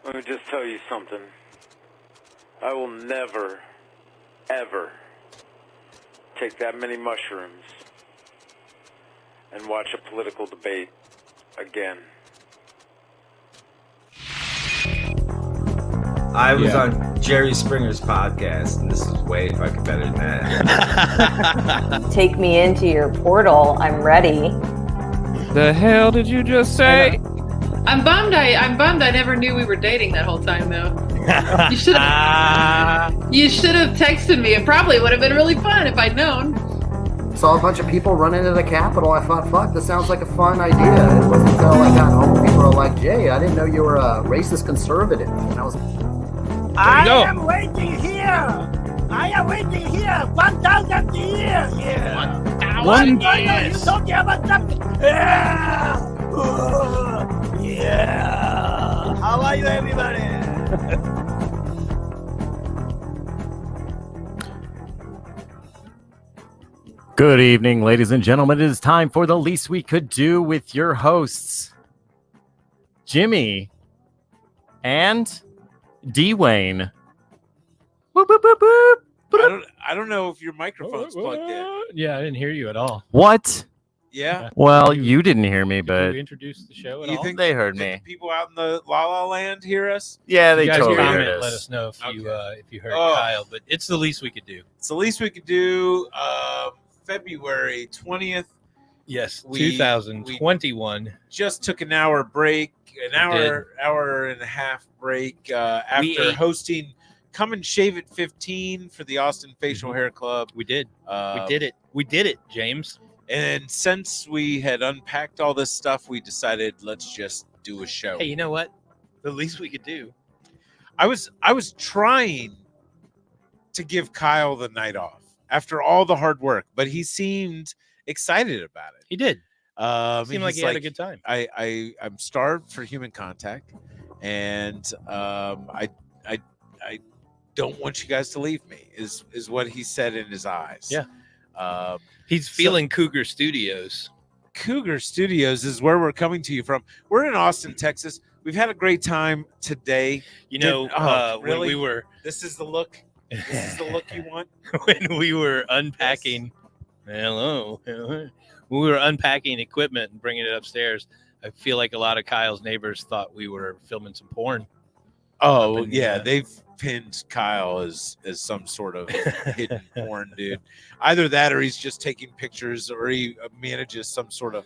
Let me just tell you something. I will never, ever take that many mushrooms and watch a political debate again. I was on Jerry Springer's podcast, and this is way fucking better than that. Take me into your portal. I'm ready. The hell did you just say? I'm bummed. I'm bummed. I never knew we were dating that whole time, though. You should have texted me. It probably would have been really fun if I'd known. Saw a bunch of people run into the Capitol. I thought, fuck, this sounds like a fun idea. It wasn't until I got home people were like, Jay, I didn't know you were a racist conservative. And I was... I am waiting here. 1,000 years here. 1,000 years. You talking about something? Yeah. How are you, everybody? Good evening, ladies and gentlemen. It is time for The Least We Could Do with your hosts, Jimmy and Dwayne. Boop, boop, boop, boop. I don't know if your microphone's plugged in. Yeah, I didn't hear you at all. What? Yeah. Well, you didn't hear me, Did but you introduce the show at You all? think they heard did me. the people out in the La La Land hear us? Yeah, You they guys totally comment, heard let us. us know if you heard Oh. Kyle, but it's the least we could do. It's the least we could do. February 20th. Yes, We- 2021. Just took an hour break, hour and a half break after ate. hosting Come and Shave It 15 for the Austin Facial Hair Club. We did. Uh, We did it, James. And since we had unpacked all this stuff, we decided let's just do a show. Hey, you know what? The least we could do. I was trying to give Kyle the night off after all the hard work, but he seemed excited about it. He did. He's Seemed like he had a good time. I'm starved for human contact, and I don't want you guys to leave me. Is what he said in his eyes. Yeah. Um, He's feeling Cougar Studios. Cougar Studios is where we're coming to you from. We're in Austin, Texas. We've had a great time today. You know, really? when we were This is the look. This is the look you want. when we were unpacking. Hello. When we were unpacking equipment and bringing it upstairs, I feel like a lot of Kyle's neighbors thought we were filming some porn. Oh Up in, yeah, they've pinned Kyle as some sort of hidden porn dude. Either that, or he's just taking pictures, or he manages some sort of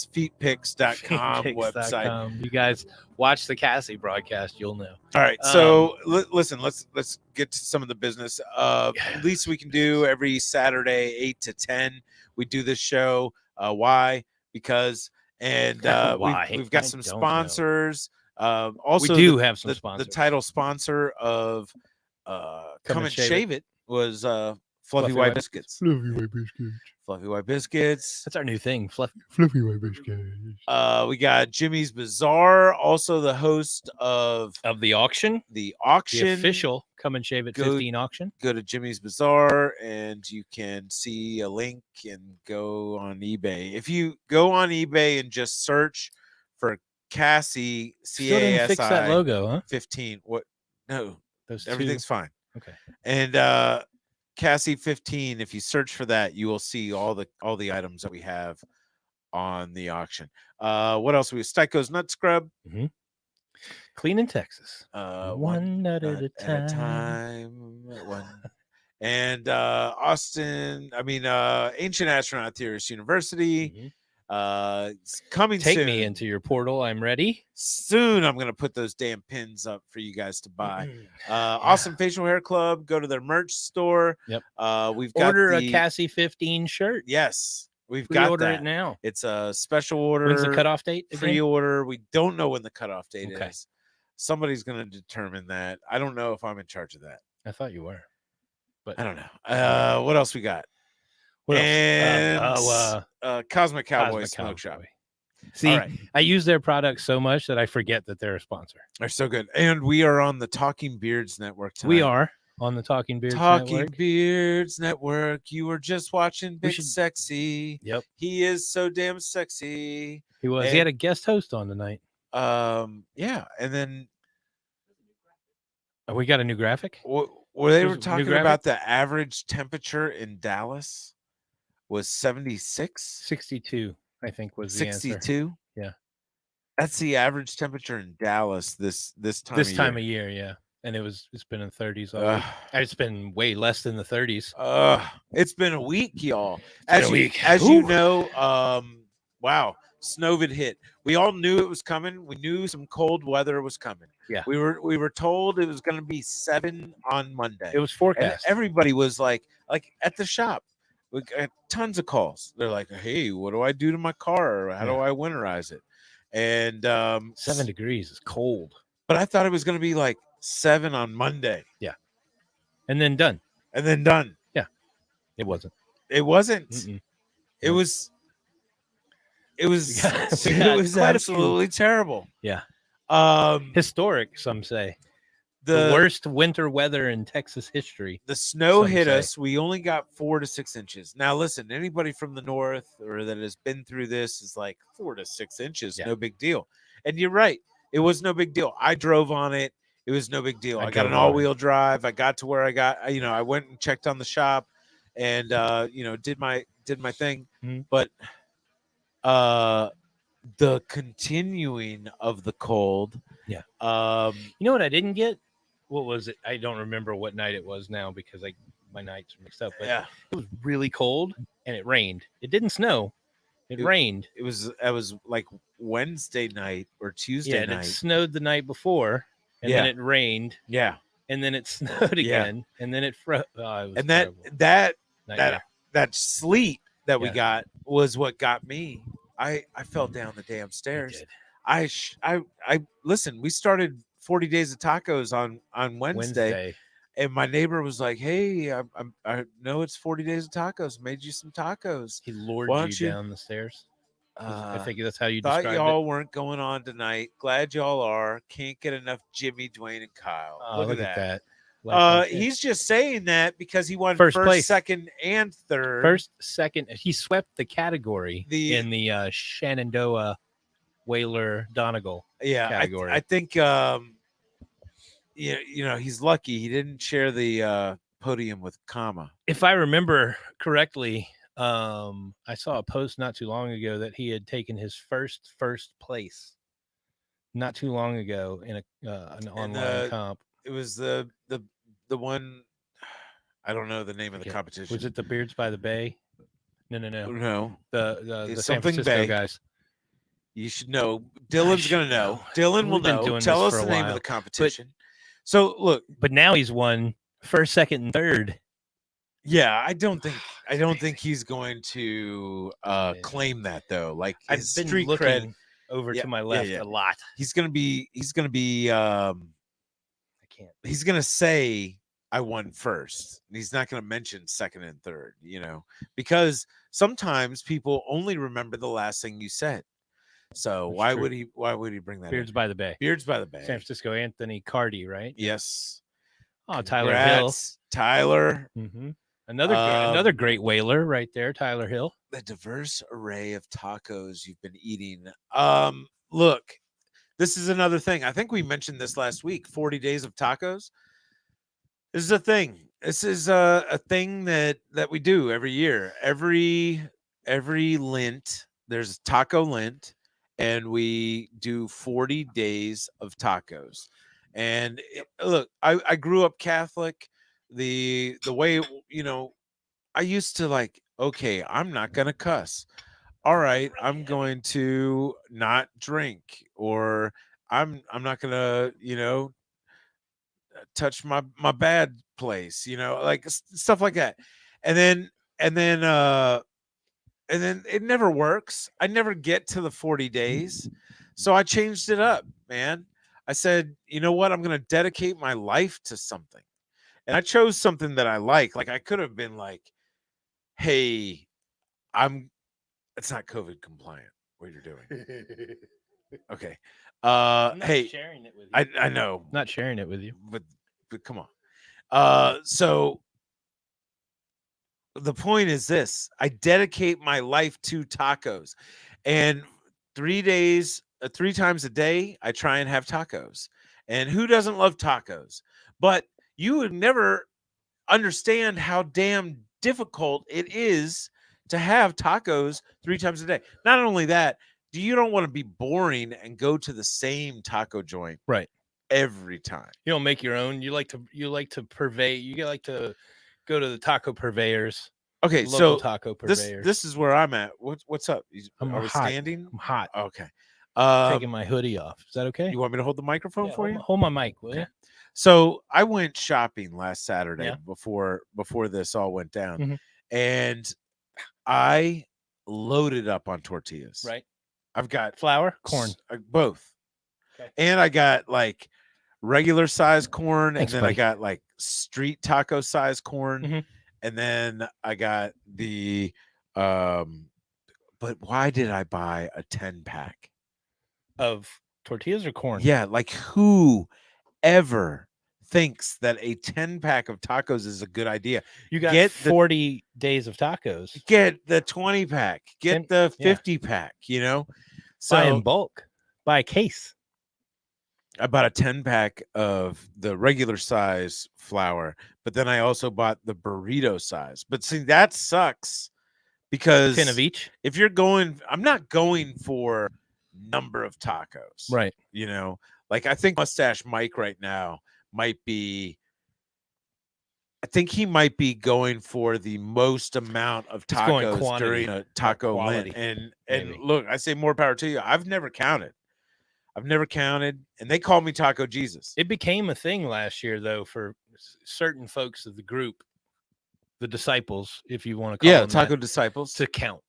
feetpics.com website. You guys watch the Cassie broadcast, you'll know. All right, so listen, let's get to some of the business. Least we can do every Saturday 8 to 10. We do this show. Why? Because Why? we've got I some don't sponsors. Also, we do have some the sponsors. The title sponsor of Come and Shave It was Fluffy White Biscuits. Fluffy White Biscuits. Fluffy White Biscuits. That's our new thing. Fluffy White Biscuits. We got Jimmy's Bazaar, also the host of the auction. The auction. The official Come and Shave It 15 auction. Go to Jimmy's Bazaar and you can see a link and go on eBay. If you go on eBay and just search for Cassie, Still didn't fix that logo, huh? 15. What? No, Those everything's fine. Okay. And Cassie 15, if you search for that, you will see all the items that we have on the auction. What else? We have Styko's Nut Scrub. Mm-hmm. Clean in Texas. One nut at a time. One. And Ancient Astronaut Theorist University. Mm-hmm. It's coming Take soon. me into your portal. I'm ready. Soon I'm going to put those damn pins up for you guys to buy. Awesome Facial Hair Club. Go to their merch store. Yep. We've got Order a Cassie 15 shirt. Yes. We've got Order that. it now. It's a special order. When's the cutoff date? again? Pre-order. We don't know when the cutoff date Okay. is. Somebody's going to determine that. I don't know if I'm in charge of that. I thought you were. But I don't know. What else we got? What And Cosmic Cowboy Cosmic Smoke Cowboy. Shop. See, All right. I use their products so much that I forget that they're a sponsor. They're so good. And we are on the Talking Beards Network tonight. We are on the Talking Beards Talking Network. Beards Network. You were just watching Big Sexy. Yep. He is so damn sexy. He was. He had a guest host on tonight. yeah, and then Oh, we got a new graphic. where they There's were a new talking graphic? about the average temperature in Dallas was 76, 62, I think, was the answer. 62. Yeah. That's the average temperature in Dallas this time This of time year. of year, yeah. And it's been in the 30s all week. It's been way less than the 30s. It's been a week, y'all. It's been a week. As you Whew. know, wow, Snowvid hit. We all knew it was coming. We knew some cold weather was coming. Yeah. We were told it was going to be 7 on Monday. It was And forecast. everybody was like at the shop. We got tons of calls. They're like, "Hey, what do I do to my car? How do I winterize it?" And 7 degrees is cold. But I thought it was going to be like 7 on Monday. Yeah. And then done. Yeah. It wasn't. It wasn't. Mm-mm. It was. It was. We got It was quite a few. absolutely terrible. Yeah. Um, Historic, some say. the The worst winter weather in Texas history. The snow some hit say. us. We only got 4 to 6 inches. Now, listen, anybody from the north or that has been through this is like 4 to 6 inches, Yeah. no big deal. And you're right. It was no big deal. I drove on it. It was no big deal. I I got drove an on it. all-wheel drive. I got to where I got. I went and checked on the shop, and did my thing. Mhm. But the continuing of the cold. Yeah. You know what I didn't get? What was it? I don't remember what night it was now because my nights are mixed up. But Yeah. it was really cold and it rained. It didn't snow. It rained. It was like Wednesday night or Tuesday Yeah, and night. it snowed the night before, and then Yeah. it rained, Yeah. and then it snowed Yeah. again, and then it froze. Oh, And that sleet that we Yeah. got was what got me. I fell down the damn stairs. I listen. We started 40 Days of Tacos on Wednesday, and my neighbor was like, "Hey, I know it's 40 Days of Tacos. Made you some tacos." He lured Why you don't you- down the stairs. I think that's how you Thought described y'all weren't going on tonight. Glad y'all are. Can't get enough Jimmy, Dwayne, and Kyle. Oh, look at that. He's just saying that because he won First first, place. second, and third. First, second, he swept the category The- in the Shenandoah Whaler Donegal category. I think he's lucky he didn't share the podium with Kama. If I remember correctly, I saw a post not too long ago that he had taken his first place not too long ago in an online comp. It was the one. I don't know the name of the competition. Was it the Beards by the Bay? No. No. The It's San something Francisco Bay. guys. You should know. Dylan's gonna know. Dylan will We've been know. doing Tell this us for the a name of while. the competition. So look, But now he's won first, second, and third. yeah, I don't think he's going to claim that though. Like I've his been street looking cred, over Yeah, to my yeah, left yeah. a lot. he's gonna be I can't. he's gonna say I won first. He's not gonna mention second and third, because sometimes people only remember the last thing you said. So That's why true. would he bring that Beards in? by the Bay. Beards by the Bay. San Francisco Anthony Cardi, right? Yes. Oh, Tyler Hill. Congrats, Tyler. Mm-hmm. Another great whaler right there, Tyler Hill. The diverse array of tacos you've been eating. Look, this is another thing. I think we mentioned this last week. 40 Days of Tacos. This is a thing. This is a thing that we do every year. Every Lent, there's Taco Lent, and we do 40 days of tacos. And look, I grew up Catholic. The way I used to like, okay, I'm not gonna cuss. All right, I'm going to not drink, or I'm not gonna touch my bad place, like stuff like that. And then it never works. I never get to the 40 days. So I changed it up, man. I said, you know what? I'm going to dedicate my life to something. And I chose something that I like. Like I could have been like, hey, it's not COVID compliant what you're doing. Okay. I'm not Hey, sharing it with you. I know, Not sharing it with you. but come on. So the point is this: I dedicate my life to tacos, and 3 days 3 times a day, I try and have tacos. And who doesn't love tacos? But you would never understand how damn difficult it is to have tacos 3 times a day. Not only that, you don't want to be boring and go to the same taco joint Right. every time. You don't make your own. You like to purvey. You like to go to the taco purveyors. Okay, Local so taco purveyors. this is where I'm at. What's up? I'm Are we hot. standing? I'm hot. Okay. Taking my hoodie off. Is that okay? You want me to hold the microphone for you? Hold my mic, will you? So I went shopping last Saturday Yeah. before this all went down, Mhm. and I loaded up on tortillas. Right. I've got Flour, corn. Both. Okay. And I got like regular size corn, Thanks, and then I buddy. got like street taco size corn, Mhm. and then I got the but why did I buy a 10-pack Of tortillas or corn? Yeah, like who ever thinks that a 10-pack of tacos is a good idea? You got Get 40 days of tacos. Get the 20-pack, get the 50-pack, you know? Buy in So bulk. Buy a case. I bought a 10-pack of the regular size flour, but then I also bought the burrito size. But see, that sucks because 10 of each. if you're going, I'm not going for number of tacos. Right. You know, like I think Mustache Mike right now might be, I think he might be going for the most amount of He's going tacos quantity, during a taco quality, Lent. And maybe. look, I say more power to you. I've never counted, and they call me Taco Jesus. It became a thing last year, though, for certain folks of the group, the disciples, if you want to call them Taco that, disciples. to count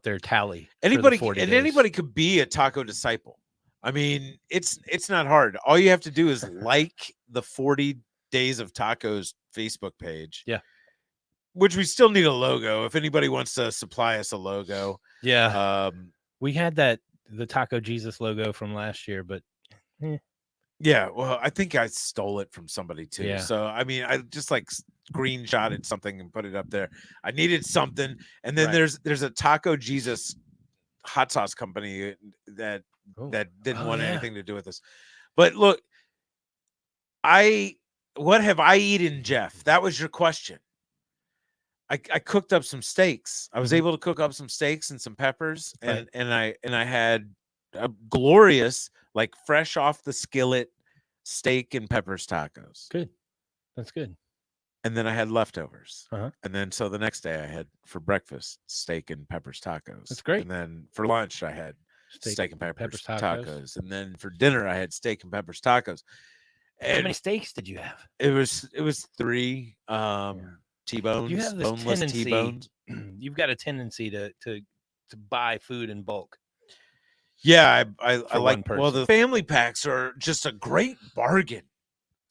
their tally. Anybody for the 40 and days. anybody could be a taco disciple. I mean, it's not hard. All you have to do is like the 40 Days of Tacos Facebook page. Yeah. Which we still need a logo. If anybody wants to supply us a logo. Yeah. We had the Taco Jesus logo from last year, but yeah, well, I think I stole it from somebody too. Yeah. So I mean, I just like screenshotted something and put it up there. I needed something, and then Right. there's a Taco Jesus hot sauce company that didn't want yeah. anything to do with this. But look, what have I eaten, Jeff? That was your question. I cooked up some steaks. I was able to cook up some steaks and some peppers, and Right. I had a glorious, like fresh off the skillet steak and peppers tacos. Good. That's good. And then I had leftovers. Uh-huh. And then so the next day I had for breakfast steak and peppers tacos. That's great. And then for lunch I had steak and peppers tacos. tacos. And then for dinner I had steak and peppers tacos. How And many steaks did you have? it was 3 T-bones, You have this boneless tendency. T-bones. You've got a tendency to buy food in bulk. Yeah, I For like. one Well, person. the family packs are just a great bargain.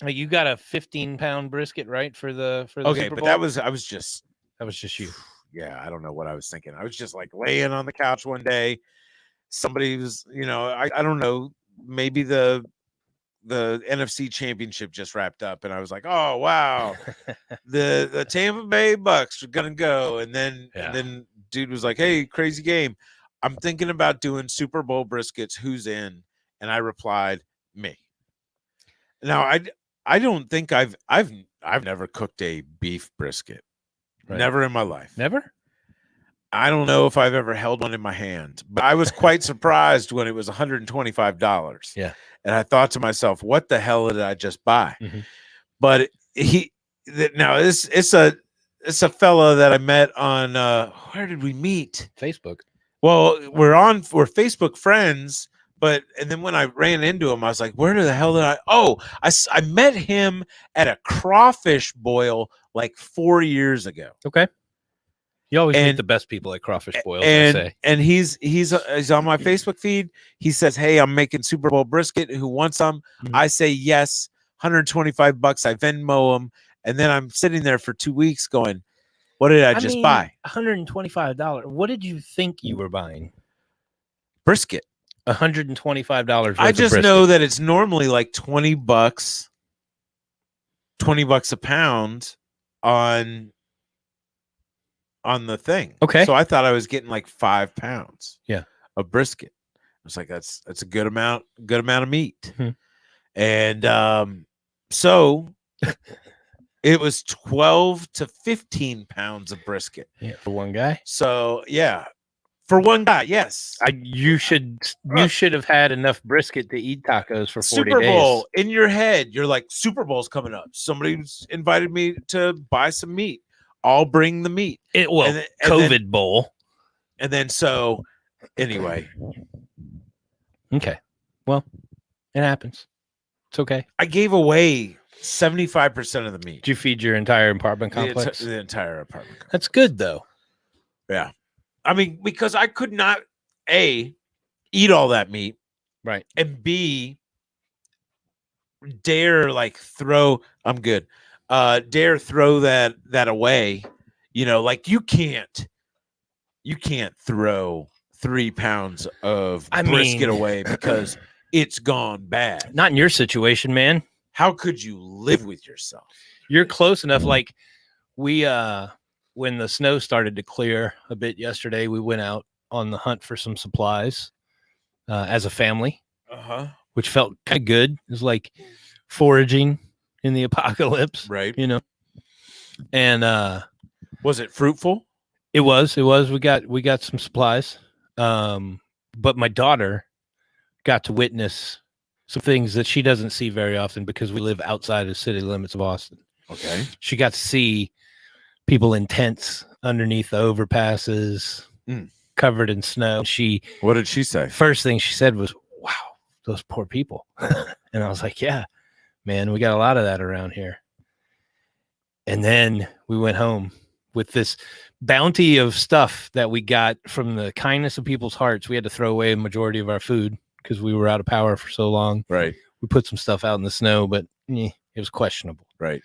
Like, you got a 15-pound brisket, right, for the Okay, Super but Bowl? that was just you. yeah. I don't know what I was thinking. I was just like laying on the couch one day. Somebody was, I don't know. Maybe the NFC Championship just wrapped up, and I was like, oh wow, the Tampa Bay Bucks are gonna go, and then dude was like, hey, crazy game. I'm thinking about doing Super Bowl briskets. Who's in? And I replied, me. Now I don't think I've never cooked a beef brisket. Right. Never in my life. Never? I don't know if I've ever held one in my hand, but I was quite surprised when it was $125. Yeah. And I thought to myself, what the hell did I just buy? Mm-hmm. But it's a fella that I met on where did we meet? Facebook. Well, we're Facebook friends, and then when I ran into him, I was like, where the hell did I met him at a crawfish boil like 4 years ago. Okay. You always meet the best people at crawfish boils, I say. And he's on my Facebook feed. He says, hey, I'm making Super Bowl brisket. Who wants some? Mhm. I say yes, $125. I Venmo him. And then I'm sitting there for 2 weeks going, what did I just buy? $125. What did you think you were buying? Brisket. $125 worth I just of know brisket. that it's normally like $20 a pound on the thing. Okay. So I thought I was getting like 5 pounds Yeah. of brisket. was like, that's a good amount of meat. Mhm. And so it was 12 to 15 pounds of brisket. Yeah, for one guy. So yeah, for one guy, yes. You should have had enough brisket to eat tacos for 40 Super days. Bowl in your head, you're like, Super Bowl's coming up. Somebody's invited me to buy some meat. I'll bring the meat. COVID Bowl. And then so anyway, Okay. Well, it happens. It's okay. I gave away 75% of the meat. Did you feed your entire apartment complex? The entire apartment complex. That's good though. Yeah. I mean, because I could not A, eat all that meat, right, and B, dare like throw dare throw that away. You know, like you can't throw 3 pounds of brisket away because it's gone bad. Not in your situation, man. How could you live with yourself? You're close enough. Like we when the snow started to clear a bit yesterday, we went out on the hunt for some supplies as a family, which felt kind of good. It was like foraging in the apocalypse, right? You know, and was it fruitful? It was. We got some supplies, but my daughter got to witness some things that she doesn't see very often because we live outside of the city limits of Austin. Okay, she got to see people in tents underneath the overpasses, covered in snow. What did she say? First thing she said was, "Wow, those poor people." And I was like, "Yeah, man, we got a lot of that around here." And then we went home with this bounty of stuff that we got from the kindness of people's hearts. We had to throw away a majority of our food because we were out of power for so long. Right. We put some stuff out in the snow, but it was questionable. Right.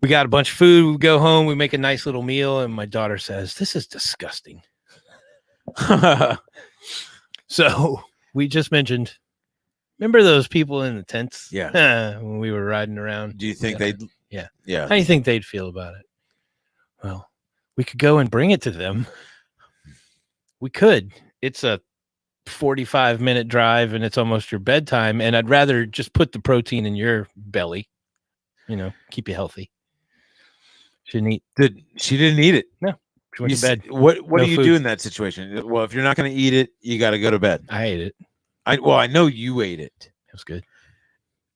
We got a bunch of food. We go home. We make a nice little meal. And my daughter says, "This is disgusting." So we just mentioned, remember those people in the tents? Yeah. When we were riding around. Do you think they'd? Yeah. Yeah. How do you think they'd feel about it? Well, we could go and bring it to them. We could. It's a 45-minute drive and it's almost your bedtime. And I'd rather just put the protein in your belly, keep you healthy. She didn't eat. She didn't eat it? No. She went to bed. What No do you food. do in that situation? Well, if you're not going to eat it, you got to go to bed. I ate it. I know you ate it. It was good.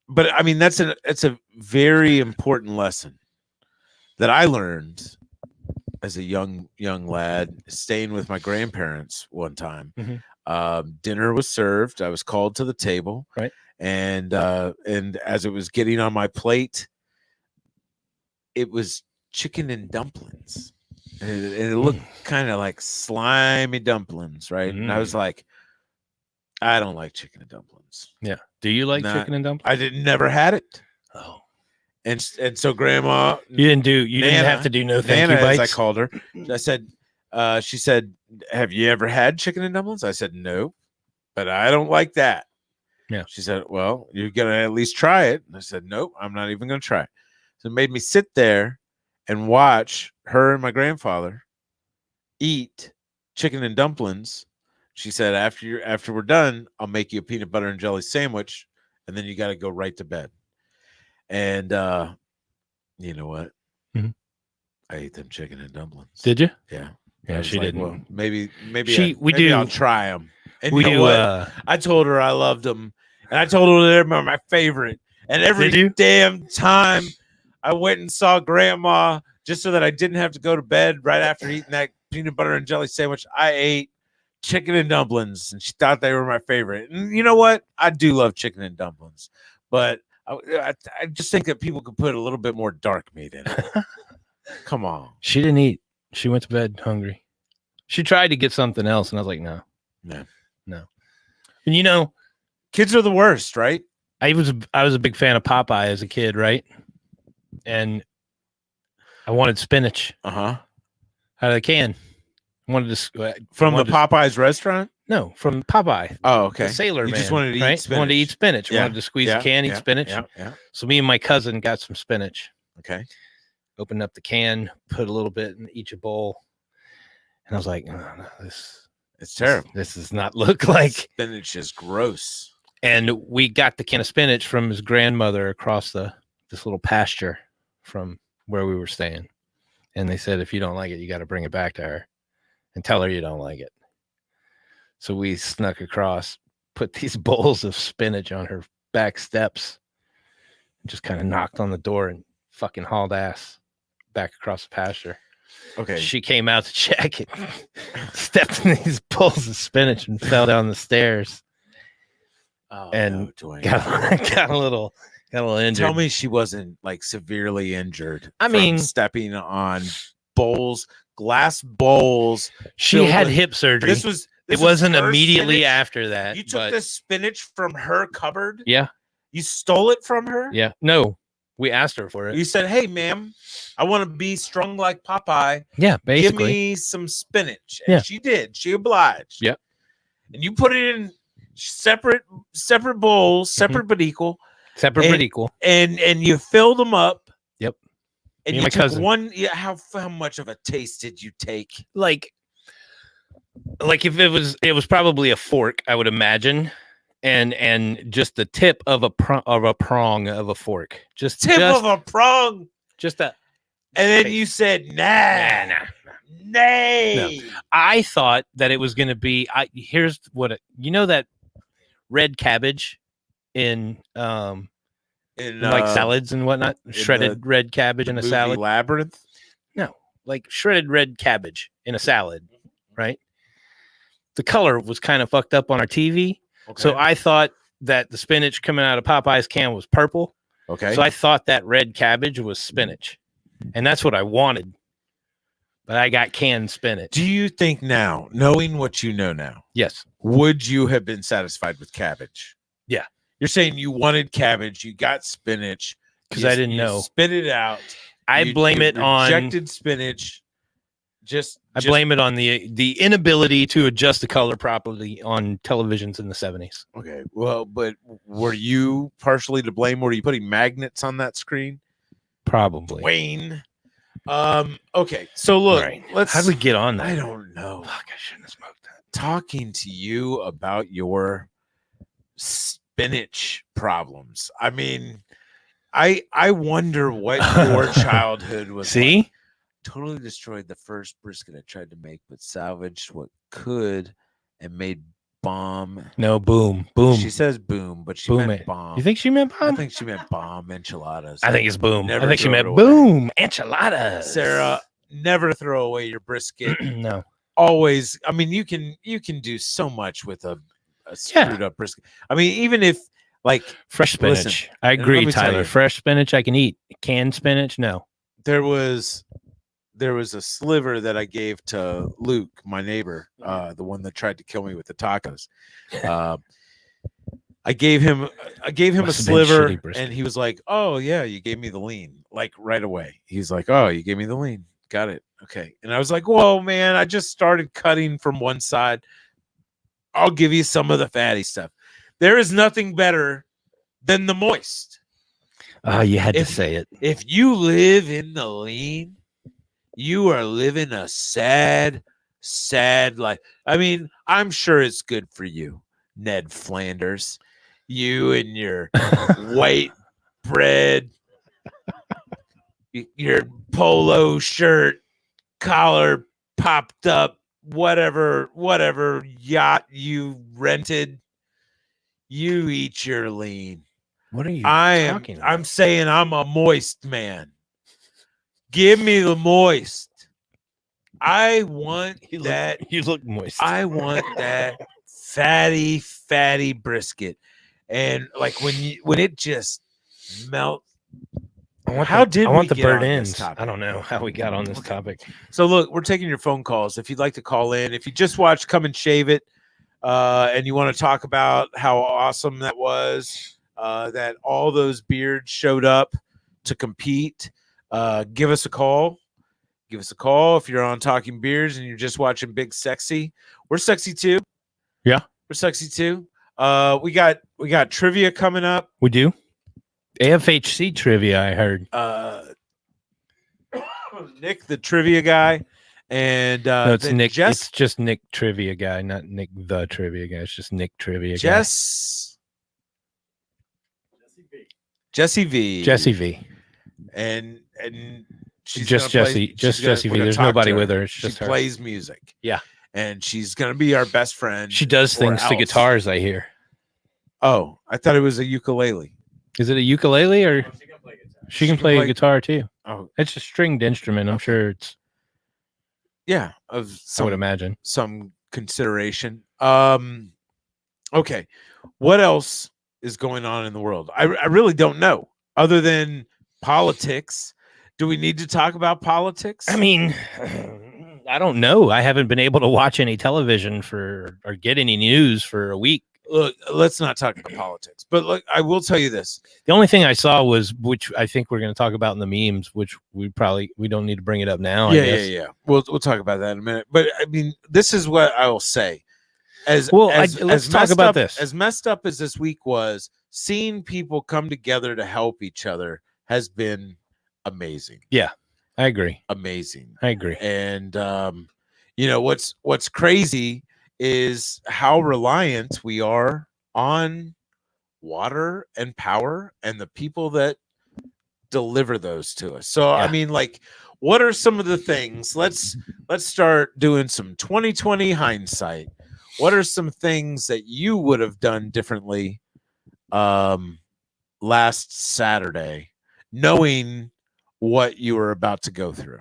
But I mean, it's a very important lesson that I learned as a young lad, staying with my grandparents one time. Mm-hmm. Dinner was served. I was called to the table, right? And as it was getting on my plate, it was chicken and dumplings, and it looked kind of like slimy dumplings, right? And I was like, I don't like chicken and dumplings. Yeah. Do you like chicken and dumplings? Never had it. Oh. And so Grandma, you didn't have to do no thank Nana, you bites. as I called her. I said, she said, "Have you ever had chicken and dumplings?" I said, "No, but I don't like that." Yeah. She said, "Well, you're gonna at least try it." And I said, "Nope, I'm not even gonna try it." So it made me sit there and watch her and my grandfather eat chicken and dumplings. She said, after we're done, I'll make you a peanut butter and jelly sandwich, and then you got to go right to bed. And you know what? Mm-hmm. I ate them chicken and dumplings. Did you? Yeah. Yeah, she didn't. Well, maybe I'll try them. And we you know do. What? I told her I loved them, and I told her they're my favorite. And every damn time I went and saw Grandma, just so that I didn't have to go to bed right after eating that peanut butter and jelly sandwich, I ate chicken and dumplings, and she thought they were my favorite. And you know what? I do love chicken and dumplings, but I just think that people could put a little bit more dark meat in it. Come on. She didn't eat. She went to bed hungry. She tried to get something else, and I was like, no. And kids are the worst, right? I was a big fan of Popeye as a kid, right? And I wanted spinach. Out of the can. I wanted to from the Popeyes restaurant. No, from Popeye. Oh, okay. The Sailor Man. Just wanted to eat spinach. Wanted to eat spinach. Wanted to squeeze a can, eat spinach. Yeah. So me and my cousin got some spinach. Okay. Opened up the can, put a little bit in each bowl, and I was like, "Oh, no, this It's terrible. This does not look like Spinach is gross. And we got the can of spinach from his grandmother across this little pasture from where we were staying. And they said, if you don't like it, you got to bring it back to her and tell her you don't like it. So we snuck across, put these bowls of spinach on her back steps, and just kind of knocked on the door and fucking hauled ass back across the pasture. Okay. She came out to check it, stepped in these bowls of spinach and fell down the stairs. Oh, And no, got a little injured. Tell me she wasn't like severely injured. I mean, stepping on bowls, glass bowls. She filled had with- hip surgery. It wasn't her immediately spinach? after that. You took but the spinach from her cupboard? yeah, You stole it from her? yeah. No, we asked her for it. You said, "Hey, ma'am, I want to be strong like Popeye. Yeah, basically. Give me some spinach." And Yeah. she did. She obliged. Yep. And you put it in separate bowls, separate but equal. Separate but equal. And you filled them up. Yep. And Me and you my took cousin. one. Yeah, how much of a taste did you take? Like if it was probably a fork, I would imagine, and just the tip of a prong of a fork, just Of a prong. just a. And then taste. you said, nah. Nay. I thought that it was going to be. Here's what you know that red cabbage in like salads and whatnot, shredded red cabbage in a movie salad. Labyrinth. No, like shredded red cabbage in a salad, right? The color was kind of fucked up on our TV, so I thought that the spinach coming out of Popeye's can was purple. Okay. So I thought that red cabbage was spinach, and that's what I wanted. But I got canned spinach. Do you think now, knowing what you know now, Yes. would you have been satisfied with cabbage? Yeah. You're saying you wanted cabbage, you got spinach Because you- I didn't you know. Spit it out. I blame it on. rejected spinach. I blame it on the inability to adjust the color properly on televisions in the 70s. Okay. Well, but were you partially to blame? Were you putting magnets on that screen? Probably. Wayne. Okay. So look, Right. let's. How did we get on that? I don't know. Fuck, I shouldn't have smoked that. Talking to you about your spinach problems. I mean, I wonder what your childhood was. See? like. Totally destroyed the first brisket I tried to make, but salvaged what could and made bomb. No, boom. Boom. She says boom, but she Boom meant it. bomb. You think she meant I bomb? think she meant bomb enchiladas. I think it's boom. Never I think she throw it meant away. boom. Enchiladas. Sarah, never throw away your brisket. No. Always. I mean, you can do so much with a screwed up brisket. I mean, even if like Fresh spinach. Listen, I and let agree, me tell Tyler. you. Fresh spinach I can eat. Canned spinach, no. there was a sliver that I gave to Luke, my neighbor, the one that tried to kill me with the tacos. I gave him a Must have been sliver, shitty brisket. and he was like, "Oh yeah, you gave me the lean," like right away. He's like, "Oh, you gave me the lean, got it, okay." And I was like, "Whoa, man! I just started cutting from one side. I'll give you some of the fatty stuff. There is nothing better than the moist. Oh, you had to If- say it. If you live in the lean, you are living a sad, sad life. I mean, I'm sure it's good for you, Ned Flanders. You and your white bread, your polo shirt, collar popped up, whatever yacht you rented. You eat your lean. What are you I'm talking about? I'm saying I'm a moist man. Give me the moist. I want that. You look moist. I want that fatty brisket. And like when it just melts. How did I we want the get bird on this ends. topic? I don't know how we got on this topic. So look, we're taking your phone calls. If you'd like to call in, if you just watched Come and Shave It, and you want to talk about how awesome that was, that all those beards showed up to compete, give us a call. Give us a call if you're on Talking Beards and you're just watching Big Sexy. We're sexy too. Yeah. We're sexy too. We got trivia coming up. We do. AFHC trivia, I heard. Nick, the trivia guy, And No, it's then Nick. It's just Nick Trivia Guy, not Nick the Trivia Guy. It's just Nick Trivia Guy. Jesse V. Jesse V. And she's Just gonna Jesse. play, Just she's gonna- Jesse we're V. gonna There's talk nobody to her. with her. It's She just her. plays music. Yeah. And she's gonna be our best friend. She does or things to else. guitars, I hear. Oh, I thought it was a ukulele. Is it a ukulele or she can play a guitar too? Oh, It's a stringed instrument. I'm sure it's. yeah, of I would some imagine. some consideration. Okay, what else is going on in the world? I really don't know, other than politics. Do we need to talk about politics? I mean, I don't know. I haven't been able to watch any television or get any news for a week. Look, let's not talk about politics. But look, I will tell you this. The only thing I saw was, which I think we're going to talk about in the memes, which we don't need to bring it up now. I guess. Yeah. We'll talk about that in a minute. But I mean, this is what I will say. Let's talk about this. As messed up as this week was, seeing people come together to help each other has been amazing. Yeah, I agree. Amazing. I agree. And what's crazy is how reliant we are on water and power and the people that deliver those to us. So I mean, like, what are some of the things? Let's start doing some 2020 hindsight. What are some things that you would have done differently last Saturday, knowing what you were about to go through?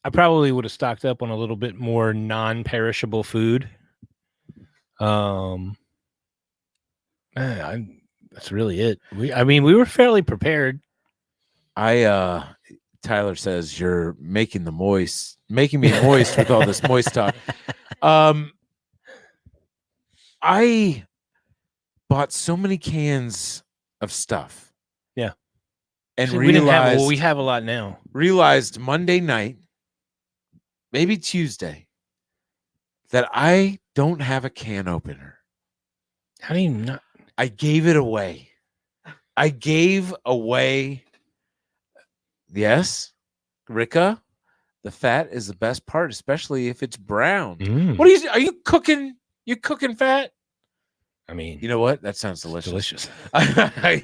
I probably would have stocked up on a little bit more non-perishable food. That's really it. We were fairly prepared. Tyler says you're making me moist with all this moist talk. I bought so many cans of stuff. Yeah. And See, realized we have a lot now. Realized Monday night, maybe Tuesday, that I don't have a can opener. How do you not? I gave it away. Yes, Rika, the fat is the best part, especially if it's brown. What are you cooking? You cooking fat? I mean, you know what? That sounds delicious. Delicious. I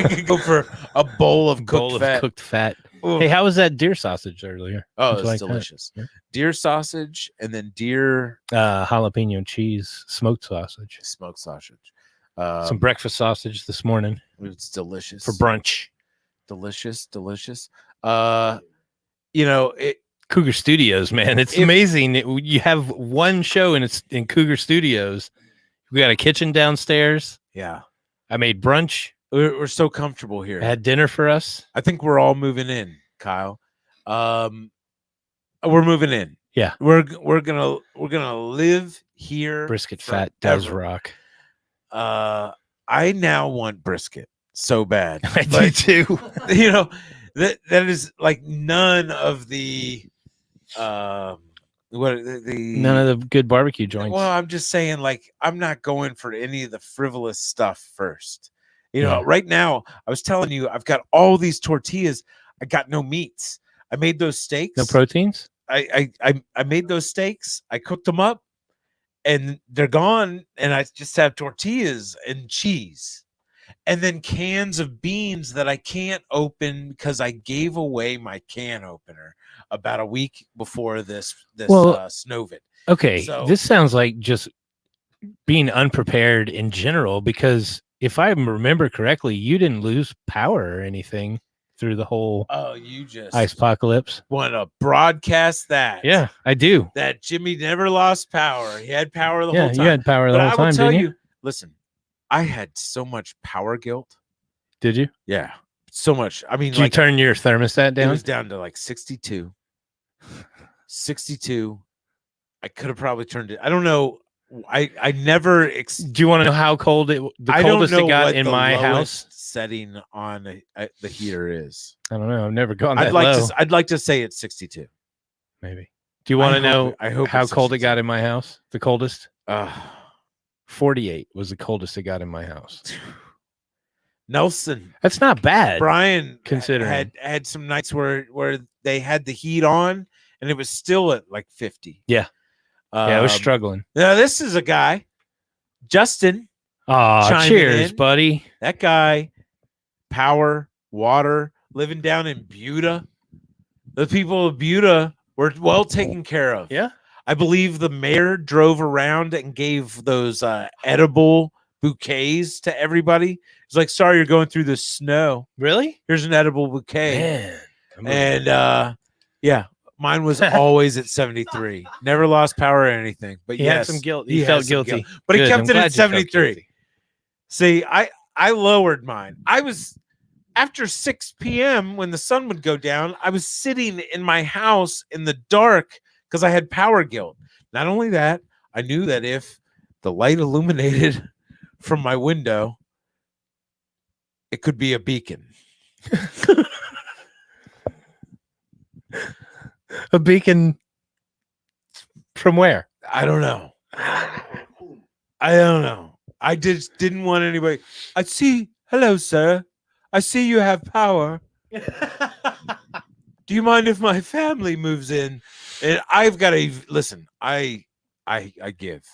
could go for a bowl of cooked fat. Ooh. Hey, how was that deer sausage earlier? Oh, it's like delicious. Yeah. Deer sausage and then deer jalapeno cheese smoked sausage. Some breakfast sausage this morning. It's delicious for brunch. Delicious. Cougar Studios, man. It's amazing. You have one show and it's in Cougar Studios. We got a kitchen downstairs. Yeah. I made brunch. We're so comfortable here. I had dinner for us. I think we're all moving in, Kyle. We're moving in. Yeah. We're gonna live here. Brisket fat does rock. I now want brisket so bad. I do too. That is like none of the none of the good barbecue joints. Well, I'm just saying, like, I'm not going for any of the frivolous stuff first. Right now, I was telling you, I've got all these tortillas. I got no meats. I made those steaks. No proteins? I made those steaks. I cooked them up and they're gone. And I just have tortillas and cheese. And then cans of beans that I can't open because I gave away my can opener about a week before this Snowvid. Okay, so this sounds like just being unprepared in general, because if I remember correctly, you didn't lose power or anything through the whole you just ice apocalypse. Want to broadcast that? Yeah, I do. That Jimmy never lost power. He had power the whole time. Yeah, you had power the whole time, didn't you? Listen, I had so much power guilt. Did you? Yeah, so much. I mean, did you turn your thermostat down? It was down to like 62. 62. I could have probably turned it. I don't know. I never. Do you want to know how cold the coldest it got in my house? Setting on the heater is. I don't know. I've never gone that low. I'd like to say it's 62. Maybe. Do you want to know how cold it got in my house? The coldest? 48 was the coldest it got in my house. Nelson. That's not bad. Brian considering. had some nights where they had the heat on and it was still at like 50. Yeah. I was struggling. Now this is a guy, Justin. Oh, cheers, buddy. That guy, power, water, living down in Buda. The people of Buda were well taken care of. Yeah. I believe the mayor drove around and gave those edible bouquets to everybody. It's like, sorry, you're going through the snow. Really? Here's an edible bouquet. Man. And yeah, mine was always at 73. Never lost power or anything. But He had some guilt. He had felt some guilty. guilt. But he Good. kept I'm it glad at you felt 73. guilty. See, I lowered mine. I was after 6 p.m. when the sun would go down, I was sitting in my house in the dark because I had power guilt. Not only that, I knew that if the light illuminated from my window, it could be a beacon. A beacon from where? I don't know. I don't know. I just didn't want anybody. I see. Hello, sir. I see you have power. Do you mind if my family moves in? And I've got to listen. I give.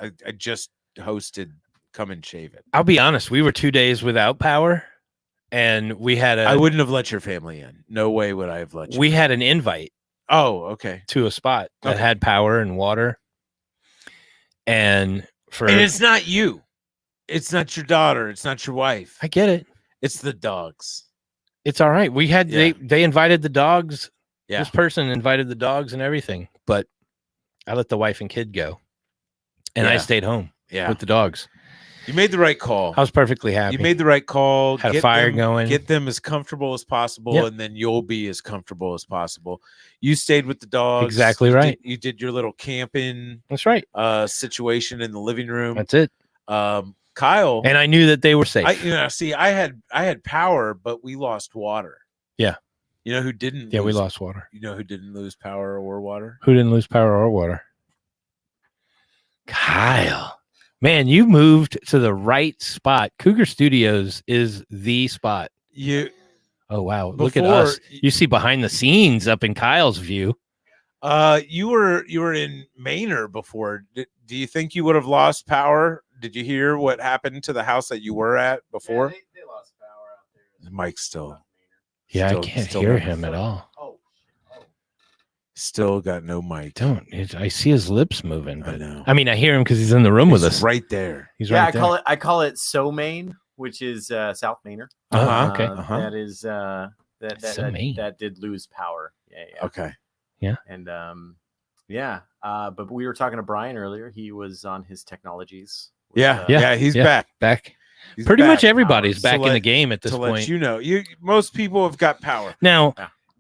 I just hosted Come and Shave It. I'll be honest. We were 2 days without power, and we had I wouldn't have let your family in. No way would I have let you. We had an invite. Oh, okay. To a spot that had power and water, and it's not you. It's not your daughter. It's not your wife. I get it. It's the dogs. It's all right. We had they invited the dogs. Yeah. This person invited the dogs and everything, but I let the wife and kid go, and I stayed home with the dogs. You made the right call. I was perfectly happy. You made the right call. Had a fire going. Get them as comfortable as possible, and then you'll be as comfortable as possible. You stayed with the dogs. Exactly right. You did your little camping. That's right. Situation in the living room. That's it. Kyle and I knew that they were safe. I had power, but we lost water. Yeah. You know who didn't? Yeah, we lost water. You know who didn't lose power or water? Who didn't lose power or water? Kyle. Man, you moved to the right spot. Cougar Studios is the spot. Oh wow! Look at us. You see behind the scenes up in Kyle's view. You were in Manor before. Do you think you would have lost power? Did you hear what happened to the house that you were at before? Yeah, they lost power out there. Mike's still. Yeah, I can't hear him at all. Still got no mic. I see his lips moving, but I know. I mean, I hear him because he's in the room with us. Right there. He's right there. I call it So Main, which is South Manor. Okay. That is that did lose power. Yeah. Okay. Yeah. And but we were talking to Brian earlier. He was on his technologies. He's back. He's Pretty back. much everybody's back in the game at this to point. Let you know, most people have got power now.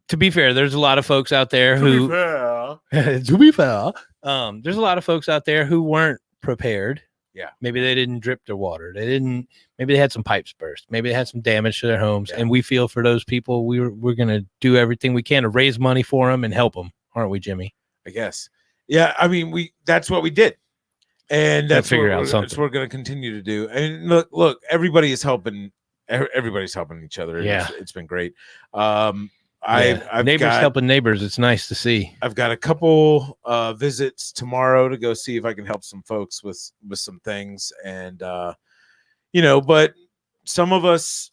To be fair, there's a lot of folks out there who. To be fair, there's a lot of folks out there who weren't prepared. Yeah. Maybe they didn't drip their water. Maybe they had some pipes burst. Maybe they had some damage to their homes. And we feel for those people. We're gonna do everything we can to raise money for them and help them, aren't we, Jimmy? I guess. Yeah. I mean, that's what we did, and that's what we're going to continue to do. And look, everybody is helping. Everybody's helping each other. Yeah, it's been great. I've neighbors helping neighbors. It's nice to see. I've got a couple visits tomorrow to go see if I can help some folks with some things, and but some of us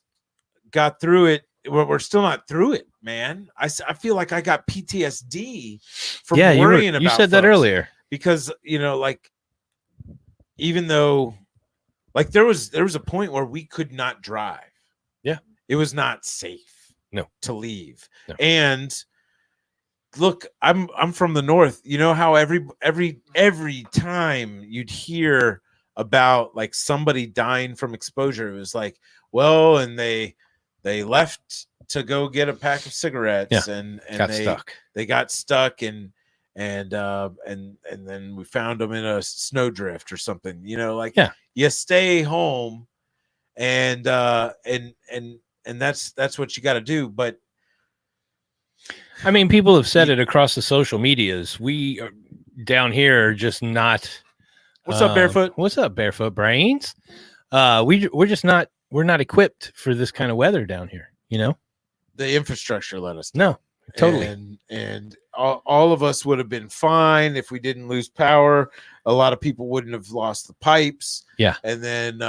got through it. We're still not through it, man. I feel like I got PTSD from worrying about. You said that earlier because even though there was a point where we could not drive. Yeah, it was not safe. No, to leave. No. And look, I'm from the north. You know how every time you'd hear about somebody dying from exposure, it was like, well, and they left to go get a pack of cigarettes, and they got stuck and then we found them in a snowdrift or something. You stay home, and that's what you got to do. But I mean, people have said it across the social medias. We are down here are just not. What's up, Barefoot? What's up, Barefoot Brains? We're just not we're not equipped for this kind of weather down here. You know, The infrastructure let us down. no, totally. And all of us would have been fine if we didn't lose power. A lot of people wouldn't have lost the pipes. Yeah. And then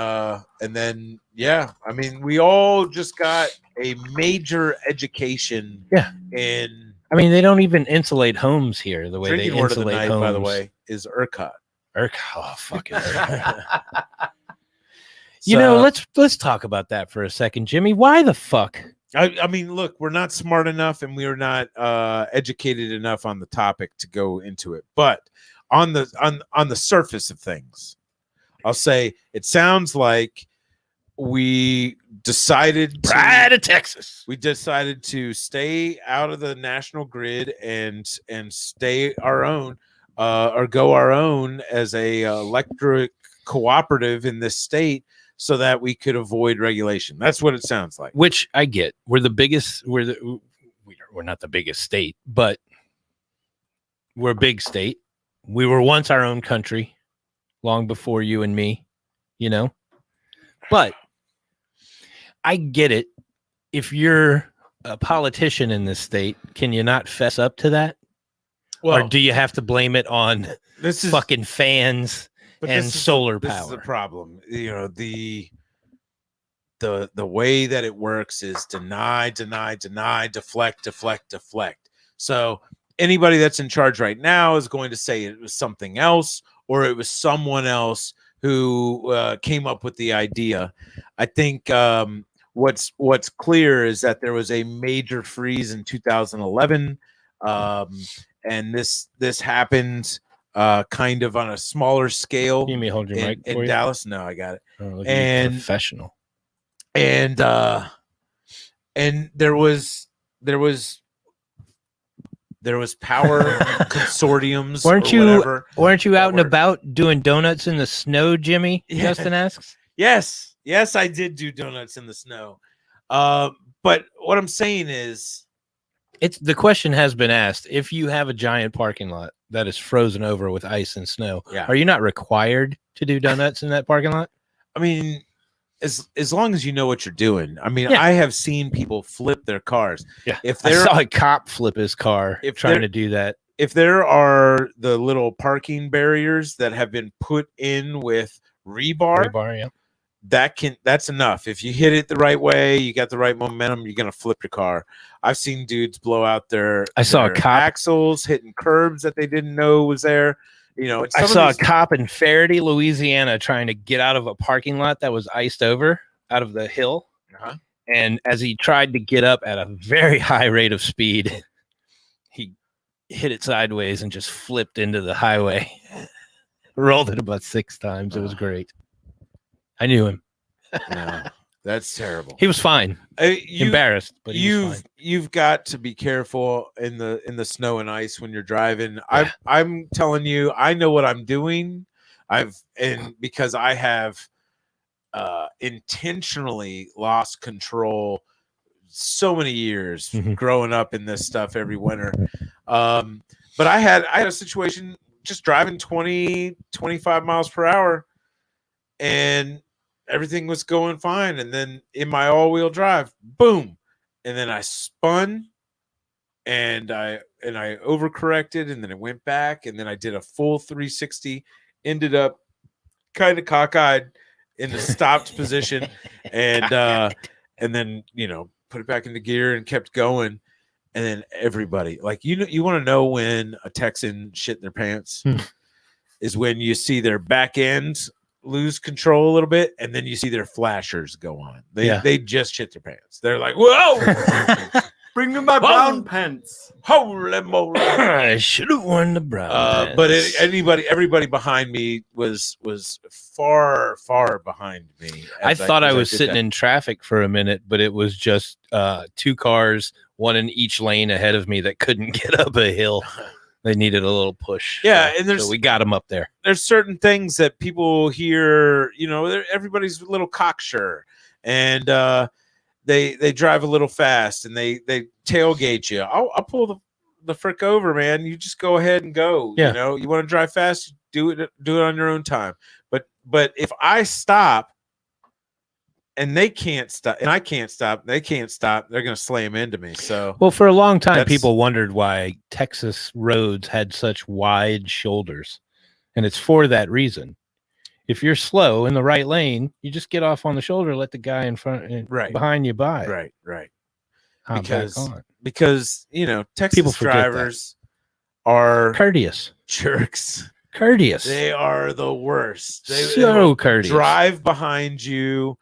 yeah, I mean, we all just got a major education. Yeah. In I mean, they don't even insulate homes here the way they drinking word of the insulate night, homes. by the way, is ERCOT. Oh, fucking. You know, let's talk about that for a second, Jimmy. Why the fuck? I mean, look, we're not smart enough and we are not educated enough on the topic to go into it. But on the surface of things, I'll say it sounds like we decided Pride of Texas. We decided to stay out of the national grid and stay our own or go our own as a electric cooperative in this state, so that we could avoid regulation. That's what it sounds like. Which I get. We're the biggest. We're not the biggest state, but we're a big state. We were once our own country, long before you and me. You know, but I get it. If you're a politician in this state, can you not fess up to that? Well, or do you have to blame it on fucking fans and solar power? This is the problem. You know, the way that it works is deny, deflect. So anybody that's in charge right now is going to say it was something else, or it was someone else who came up with the idea. I think what's clear is that there was a major freeze in 2011, and this happened kind of on a smaller scale. You may hold your mic in Dallas. No, I got it. Oh, and professional. And there was power consortiums. Weren't you out and about doing donuts in the snow, Jimmy? Yeah. Justin asks. Yes, I did do donuts in the snow. But what I'm saying is, the question has been asked: if you have a giant parking lot that is frozen over with ice and snow, are you not required to do donuts in that parking lot? I mean, as long as you know what you're doing. I mean, I have seen people flip their cars. Yeah, I saw a cop flip his car trying to do that. If there are the little parking barriers that have been put in with rebar, yeah, that's enough. If you hit it the right way, you got the right momentum, you're gonna flip your car. I've seen dudes blow out their axles, hitting curbs that they didn't know was there. You know, I saw a cop in Faraday, Louisiana, trying to get out of a parking lot that was iced over out of the hill. And as he tried to get up at a very high rate of speed, he hit it sideways and just flipped into the highway. Rolled it about 6 times. It was great. I knew him. No, that's terrible. He was fine. Embarrassed, but you've got to be careful in the snow and ice when you're driving. Yeah. I'm telling you, I know what I'm doing. Because I have intentionally lost control so many years growing up in this stuff every winter. But I had a situation just driving 20-25 miles per hour, and everything was going fine. And then in my all-wheel drive, boom. And then I spun and I overcorrected, and then it went back, and then I did a full 360, ended up kind of cockeyed in the stopped position, and then, you know, put it back into gear and kept going. And then everybody, like, you want to know when a Texan shit in their pants is when you see their back end lose control a little bit, and then you see their flashers go on. They just shit their pants. They're like, whoa, bring me my brown pants. Holy moly! I should have worn the brown pants. But everybody behind me was far behind me. I thought I was sitting in traffic for a minute, but it was just 2 cars, one in each lane ahead of me that couldn't get up a hill. They needed a little push. Yeah, and so we got them up there. There's certain things that people hear, you know, everybody's a little cocksure, and they drive a little fast, and they tailgate you. I'll pull the frick over, man. You just go ahead and go. Yeah. You know, you want to drive fast, do it on your own time. But if I stop, they can't stop, and I can't stop. They can't stop. They're gonna slam into me. So Well, for a long time, That's- people wondered why Texas roads had such wide shoulders, and it's for that reason. If you're slow in the right lane, you just get off on the shoulder, let the guy in front, Right. behind you by, right. hop Because back on. because you know Texas People forget that. drivers are Courteous, jerks. courteous, They are the worst. They so will courteous. drive behind you,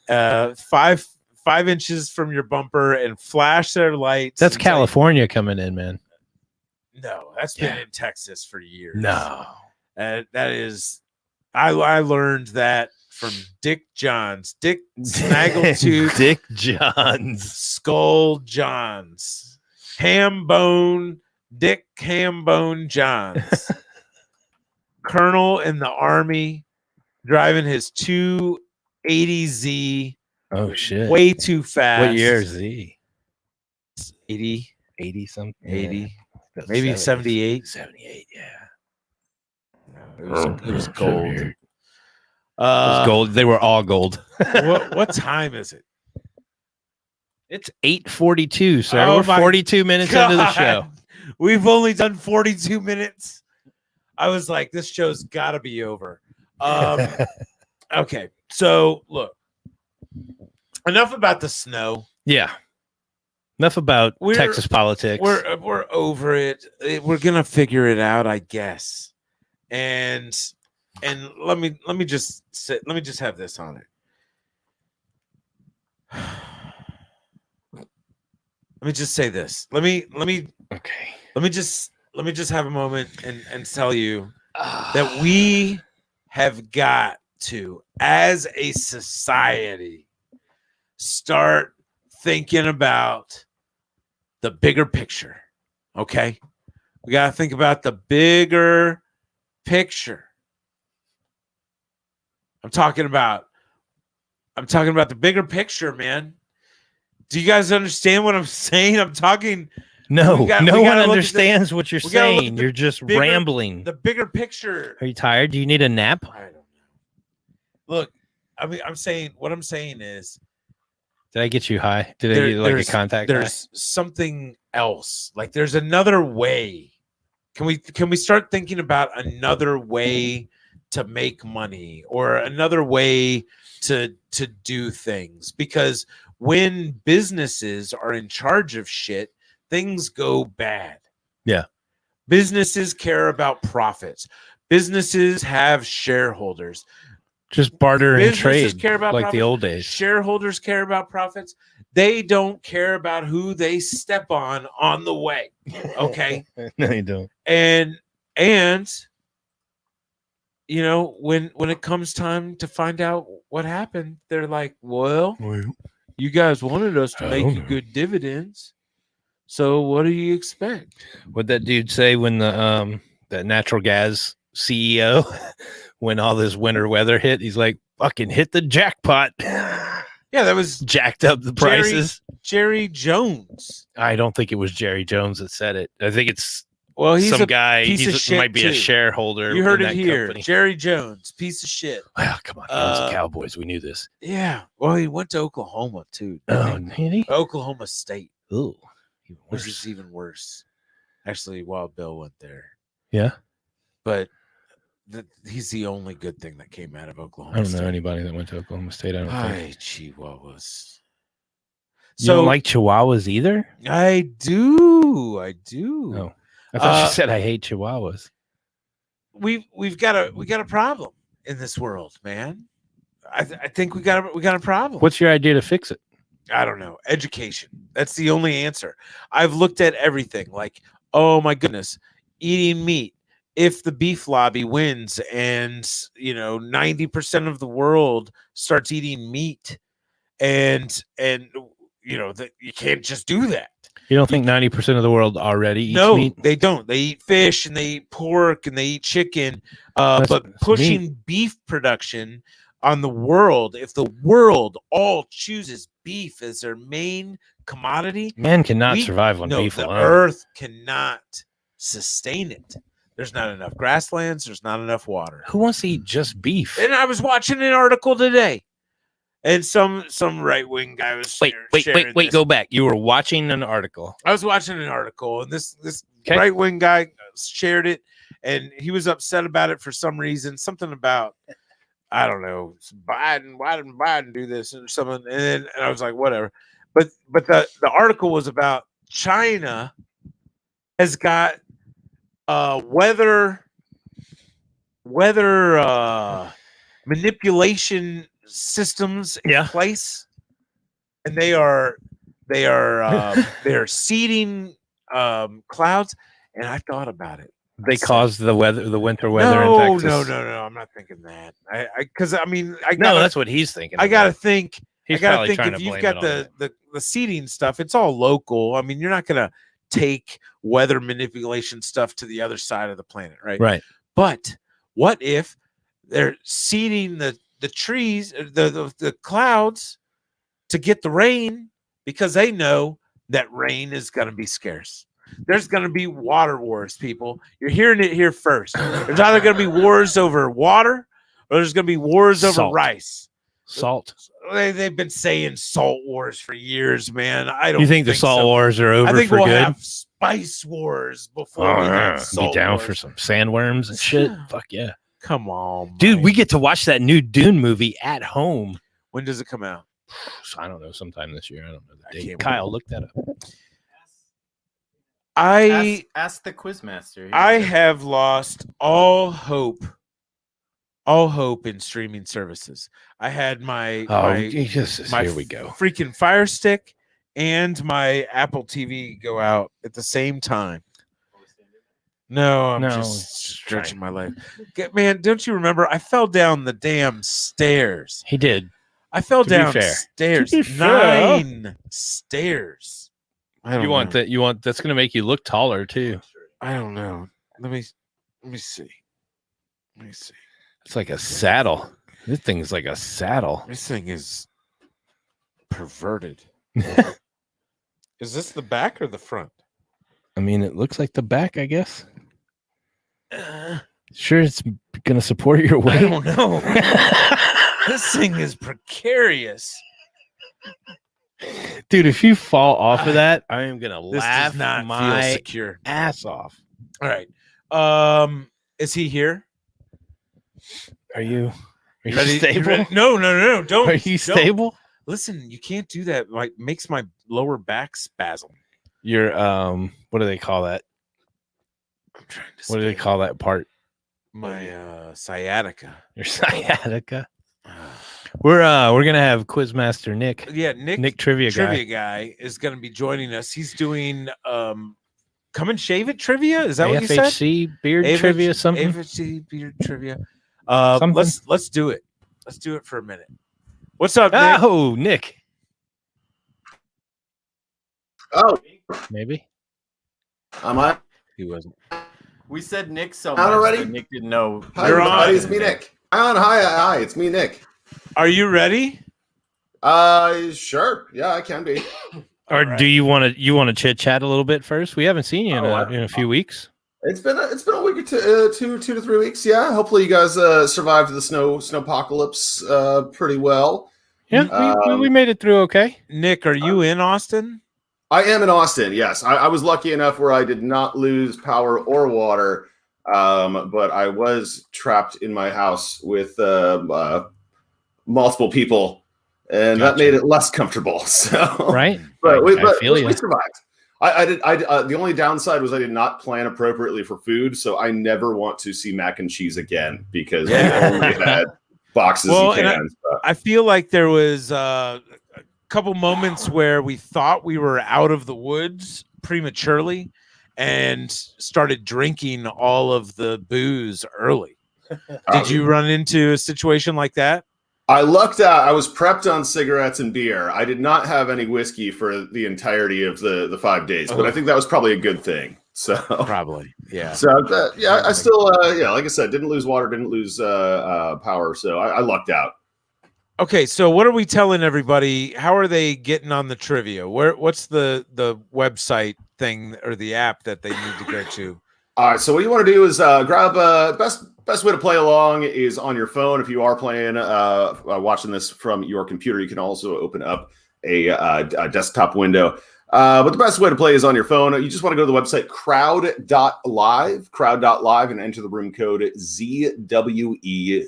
5 inches from your bumper and flash their lights. That's and tell you- California coming in, man. No, that's been Yeah. in Texas for years. No, That is. I learned that from Dick Johns. Dick Snaggletooth. Dick Johns. Skull Johns. Hambone. Dick Hambone Johns. Colonel in the Army, driving his 280Z Oh shit! way too fast. What year is he? 80, 80 something. 80, That's maybe 70s. 78. 78. Yeah. It was gold. It was gold. They were all gold. what time is it? It's 8:42, sir. Oh We're my 42 minutes into the show. God. We've only done 42 minutes. I was like, this show's got to be over. Okay, so look, enough about the snow. Yeah. Enough about We're- Texas politics. We're over it. We're gonna figure it out, I guess. And let me just have this on it. Let me just say this. Let me okay. just have a moment and tell you that we have got to, as a society, start thinking about the bigger picture. Okay? We got to think about the bigger picture. I'm talking about the bigger picture, man. Do you guys understand what I'm saying? I'm talking No, we no gotta one look at understands what you're we gotta look at saying. the You're just bigger- rambling. the bigger picture. Are you tired? Do you need a nap? I don't know. Look, I mean, what I'm saying is Did I get you high? Did I there- get like a there's- contact high? there's something else. Like there's another way. Can we start thinking about another way to make money or another way to do things? Because when businesses are in charge of shit, things go bad. Yeah. Businesses care about profits. Businesses have shareholders. Just barter and Businesses trade care about like the profits. old days. Shareholders care about profits. They don't care about who they step on the way. Okay. No, you don't. and you know, when it comes time to find out what happened, they're like, well, you guys wanted us to I make don't you know. good dividends, so what do you expect? What'd that dude say when the that natural gas CEO when all this winter weather hit? He's like, fucking hit the jackpot. Yeah, that was Jacked up the Jerry- prices. Jerry Jones. I don't think it was Jerry Jones that said it. I think it's Well, he's some a guy. piece of shit might be a too. shareholder. You heard in it that here. company. Jerry Jones, piece of shit. Well, come on, man, it's the Uh, Cowboys. We knew this. Yeah. Well, he went to Oklahoma too. Oh, didn't he? did he? Oklahoma State, Ooh, even which worse. is even worse. Actually, Wild Bill went there, Yeah, but he's the only good thing that came out of Oklahoma. I don't know State. anybody that went to Oklahoma State. I don't think. Hi, Chihuahuas. You don't like Chihuahuas either? I do. No. I thought Uh, you said I hate Chihuahuas. We've got a problem in this world, man. I think we got a problem. What's your idea to fix it? I don't know. Education. That's the only answer. I've looked at everything. Like, oh my goodness, eating meat. If the beef lobby wins and 90% of the world starts eating meat, and that you can't just do that. You don't think 90% of the world already eats No, meat? they don't. They eat fish and they eat pork and they eat chicken. That's But pushing beef production on the world, if the world all chooses beef as their main commodity, Man cannot we- survive on no, beef the alone. earth cannot sustain it. There's not enough grasslands. There's not enough water. Who wants to eat just beef? And I was watching an article today. And some right wing guy was sharing this. Go back. You were watching an article. I was watching an article, and this Okay. right wing guy shared it, and he was upset about it for some reason. Something about, I don't know, Biden. Why didn't Biden do this and something? And I was like, whatever. But the article was about China has got weather manipulation systems in place, and they are seeding clouds. And I thought about it. They caused the winter weather in Texas. No. I'm not thinking that. Because that's what he's thinking. I gotta think. He's I gotta probably think trying if to you've blame got it on the seeding stuff, it's all local. I mean, you're not gonna take weather manipulation stuff to the other side of the planet, right? Right. But what if they're seeding the trees, the clouds to get the rain, because they know that rain is going to be scarce. There's going to be water wars, people. You're hearing it here first. There's either going to be wars over water, or there's going to be wars over rice. Salt. They've been saying salt wars for years, man. I don't. You think the salt wars are over? I think for we'll good? have spice wars before we have salt be down wars. for some sandworms and shit. Fuck yeah. Come on, dude. Mike. We get to watch that new Dune movie at home. When does it come out? I don't know. Sometime this year. I don't know the date. can't Kyle, look that up. Ask the quizmaster. I have lost all hope in streaming services. I had my Jesus, my here we go. freaking Fire Stick and my Apple TV go out at the same time. No, I'm just stretching my leg. Man, don't you remember? I fell down the damn stairs. He did. I fell down fair. stairs. To be fair. 9 stairs. I don't You want know. that? You want that's going to make you look taller too. I don't know. Let me see. It's like a saddle. This thing's like a saddle. This thing is perverted. Is this the back or the front? I mean, it looks like the back, I guess. Sure, it's going to support your weight. I don't know. This thing is precarious. Dude, if you fall off of that, I am going to This laugh does not my feel secure. ass off. All right. Is he here? Are you Ready? stable? No. Don't. Are you stable? Listen, you can't do that. Like, makes my lower back spasm. You're what do they call that? I'm trying to. What do they call that part? My sciatica. Your sciatica. We're gonna have Quizmaster Nick. Yeah, Nick Trivia guy is gonna be joining us. He's doing come and shave it trivia. Is that what you said? AFHC beard trivia something. AFHC beard trivia. Something? Let's do it. Let's do it for a minute. What's up, Nick? Oh, Nick. Oh, Maybe. am I He wasn't. We said Nick so On much already? that Nick didn't know. Hi, You're everybody. on. It's me, Nick. Hi. It's me, Nick. Are you ready? Sure. Yeah, I can be. Or right. do you want to chit chat a little bit first? We haven't seen you in a few weeks. It's been a week or two to 3 weeks. Yeah. Hopefully, you guys survived the snowpocalypse pretty well. Yeah, we made it through okay. Nick, are you in Austin? I am in Austin. Yes, I was lucky enough where I did not lose power or water, but I was trapped in my house with multiple people, and that made it less comfortable. So Right, but we you. survived. I did. The only downside was I did not plan appropriately for food, so I never want to see mac and cheese again because we only had boxes and cans. I feel like there was a couple moments where we thought we were out of the woods prematurely and started drinking all of the booze early. Did you run into a situation like that? I lucked out. I was prepped on cigarettes and beer. I did not have any whiskey for the entirety of the 5 days, but I think that was probably a good thing. So probably, yeah. So I still, like I said, didn't lose water, didn't lose power. So I lucked out. Okay, so what are we telling everybody? How are they getting on the trivia? What's the website thing or the app that they need to go to? All right. So what you want to do is grab Best way to play along is on your phone. If you are playing, watching this from your computer, you can also open up a desktop window. But the best way to play is on your phone. You just want to go to the website crowd.live, and enter the room code ZWEZZ.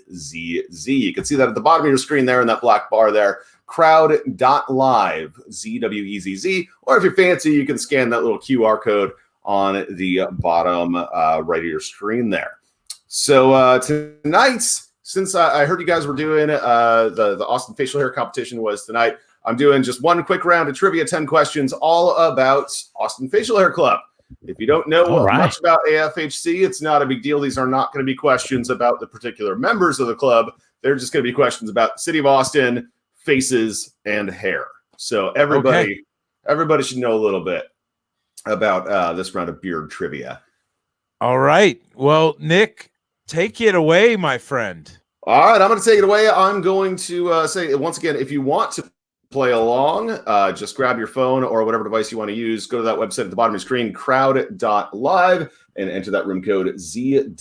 You can see that at the bottom of your screen there in that black bar there. Crowd.live, ZWEZZ. Or if you're fancy, you can scan that little QR code on the bottom right of your screen there. So tonight, since I heard you guys were doing the Austin facial hair competition was tonight, I'm doing just one quick round of trivia, 10 questions, all about Austin Facial Hair Club. If you don't know much about AFHC, it's not a big deal. These are not going to be questions about the particular members of the club. They're just going to be questions about the city of Austin, faces, and hair. So everybody should know a little bit about this round of beard trivia. All right. Well, Nick, take it away, my friend. All right, I'm going to take it away. I'm going to say, once again, if you want to play along, just grab your phone or whatever device you want to use. Go to that website at the bottom of your screen, crowd.live, and enter that room code ZWEZZ.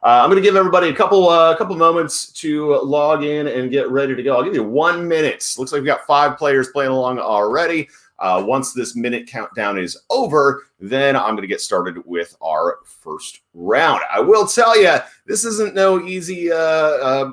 I'm going to give everybody a couple moments to log in and get ready to go. I'll give you 1 minute. Looks like we've got 5 players playing along already. Once this minute countdown is over, then I'm going to get started with our first round. I will tell you, this isn't no easy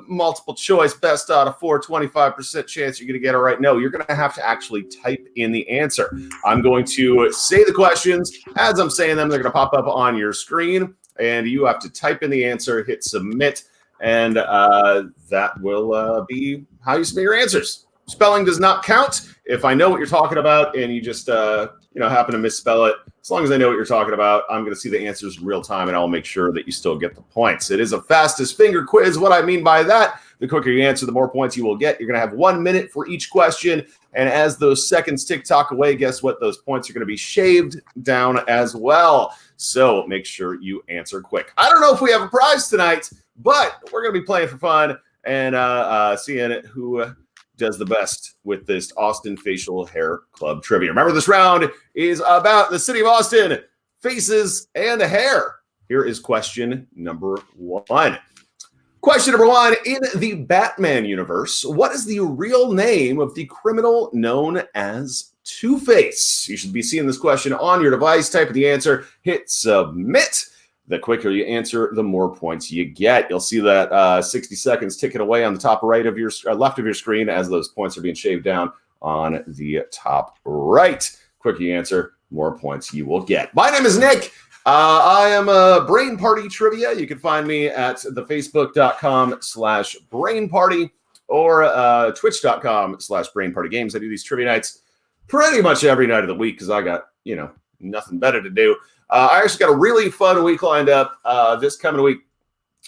multiple choice, best out of 4, 25% chance you're going to get it right. No, you're going to have to actually type in the answer. I'm going to say the questions. As I'm saying them, they're going to pop up on your screen, and you have to type in the answer, hit submit, and that will be how you submit your answers. Spelling does not count. If I know what you're talking about and you just happen to misspell it, as long as I know what you're talking about, I'm going to see the answers in real time, and I'll make sure that you still get the points. It is a fastest finger quiz. What I mean by that, the quicker you answer, the more points you will get. You're going to have 1 minute for each question, and as those seconds tick-tock away, guess what? Those points are going to be shaved down as well. So make sure you answer quick. I don't know if we have a prize tonight, but we're going to be playing for fun and seeing who does the best with this Austin Facial Hair Club trivia. Remember, this round is about the city of Austin, faces, and hair. Here is question number 1. Question number 1, in the Batman universe, what is the real name of the criminal known as Two-Face? You should be seeing this question on your device. Type in the answer, hit submit. The quicker you answer, the more points you get. You'll see that 60 seconds ticking away on the top right of your left of your screen as those points are being shaved down on the top right. Quicker you answer, more points you will get. My name is Nick. I am a Brain Party Trivia. You can find me at thefacebook.com/Brain Party or twitch.com/Brain Party Games. I do these trivia nights pretty much every night of the week because I got, nothing better to do. I actually got a really fun week lined up this coming week.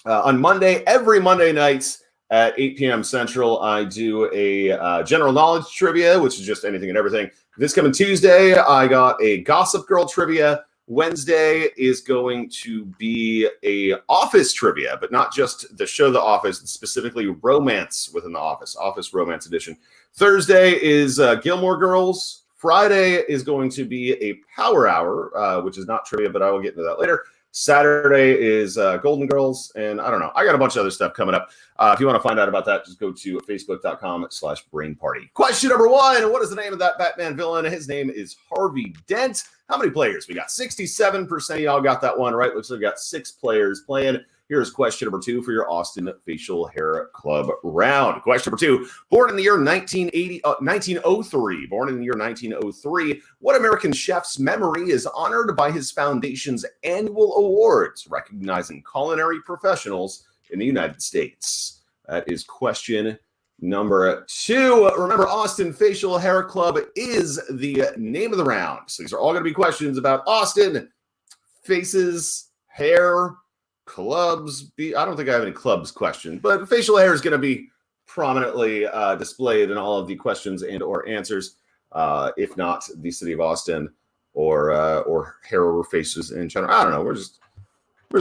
On Monday, every Monday nights at 8 p.m. Central, I do a general knowledge trivia, which is just anything and everything. This coming Tuesday, I got a Gossip Girl trivia. Wednesday is going to be a Office trivia, but not just the show The Office, specifically romance within The Office, Office Romance Edition. Thursday is Gilmore Girls. Friday is going to be a Power Hour, which is not trivia, but I will get into that later. Saturday is Golden Girls, and I don't know. I got a bunch of other stuff coming up. If you want to find out about that, just go to facebook.com/Brain Party. Question number 1, what is the name of that Batman villain? His name is Harvey Dent. How many players? We got 67% of y'all got that one right. Looks like we got 6 players playing. Here's question number 2 for your Austin Facial Hair Club round. Question number 2, born in the year 1903, what American chef's memory is honored by his foundation's annual awards, recognizing culinary professionals in the United States? That is question number 2. Remember, Austin Facial Hair Club is the name of the round. So these are all going to be questions about Austin, faces, hair, clubs. I don't think I have any clubs question, but facial hair is going to be prominently displayed in all of the questions and or answers, if not the city of Austin or hair over faces in general. I don't know. We're just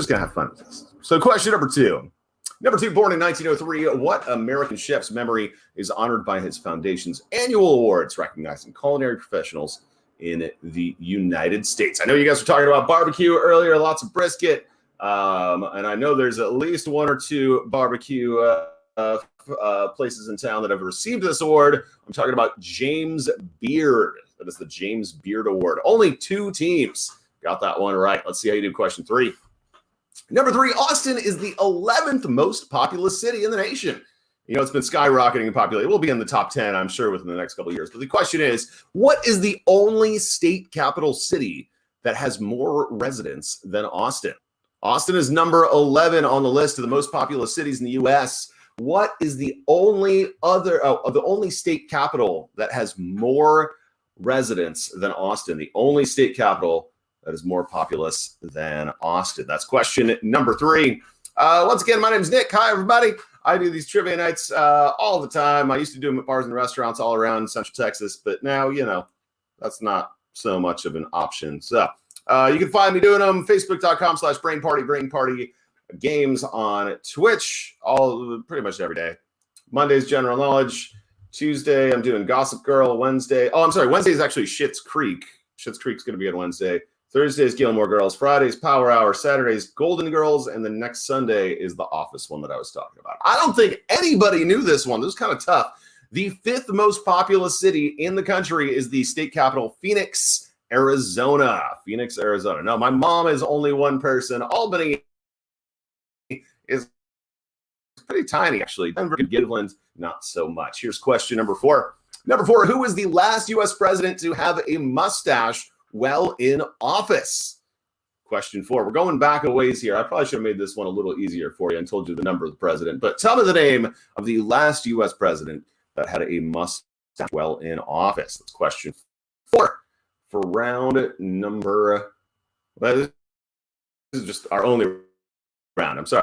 gonna have fun with this. So question number 2. Number 2, born in 1903, what American chef's memory is honored by his foundation's annual awards, recognizing culinary professionals in the United States? I know you guys were talking about barbecue earlier, lots of brisket. And I know there's at least one or two barbecue places in town that have received this award. I'm talking about James Beard. That is the James Beard Award. Only 2 teams got that one right. Let's see how you do question 3. Number 3, Austin is the 11th most populous city in the nation. You know, it's been skyrocketing in popularity. We'll be in the top 10, I'm sure, within the next couple of years. But the question is, what is the only state capital city that has more residents than Austin? Austin is number 11 on the list of the most populous cities in the U.S. What is the only state capital that has more residents than Austin? The only state capital that is more populous than Austin. That's question number 3. Once again, my name is Nick. Hi, everybody. I do these trivia nights all the time. I used to do them at bars and restaurants all around Central Texas, but now, you know, that's not so much of an option. So you can find me doing them, facebook.com/brainparty games, on Twitch, pretty much every day. Monday's general knowledge. Tuesday, I'm doing Gossip Girl. Wednesday is actually Schitt's Creek. Schitt's Creek's going to be on Wednesday. Thursday's Gilmore Girls. Friday's Power Hour. Saturday's Golden Girls. And the next Sunday is the Office one that I was talking about. I don't think anybody knew this one. This was kind of tough. The 5th most populous city in the country is the state capital, Phoenix, Arizona. Phoenix, Arizona. No, my mom is only one person. Albany is pretty tiny, actually. Denver, Giveland, not so much. Here's question number 4. Number 4, who was the last U.S. president to have a mustache while in office? Question 4. We're going back a ways here. I probably should have made this one a little easier for you and told you the number of the president. But tell me the name of the last U.S. president that had a mustache while in office. That's question 4 for round number. Well, this is just our only round. I'm sorry.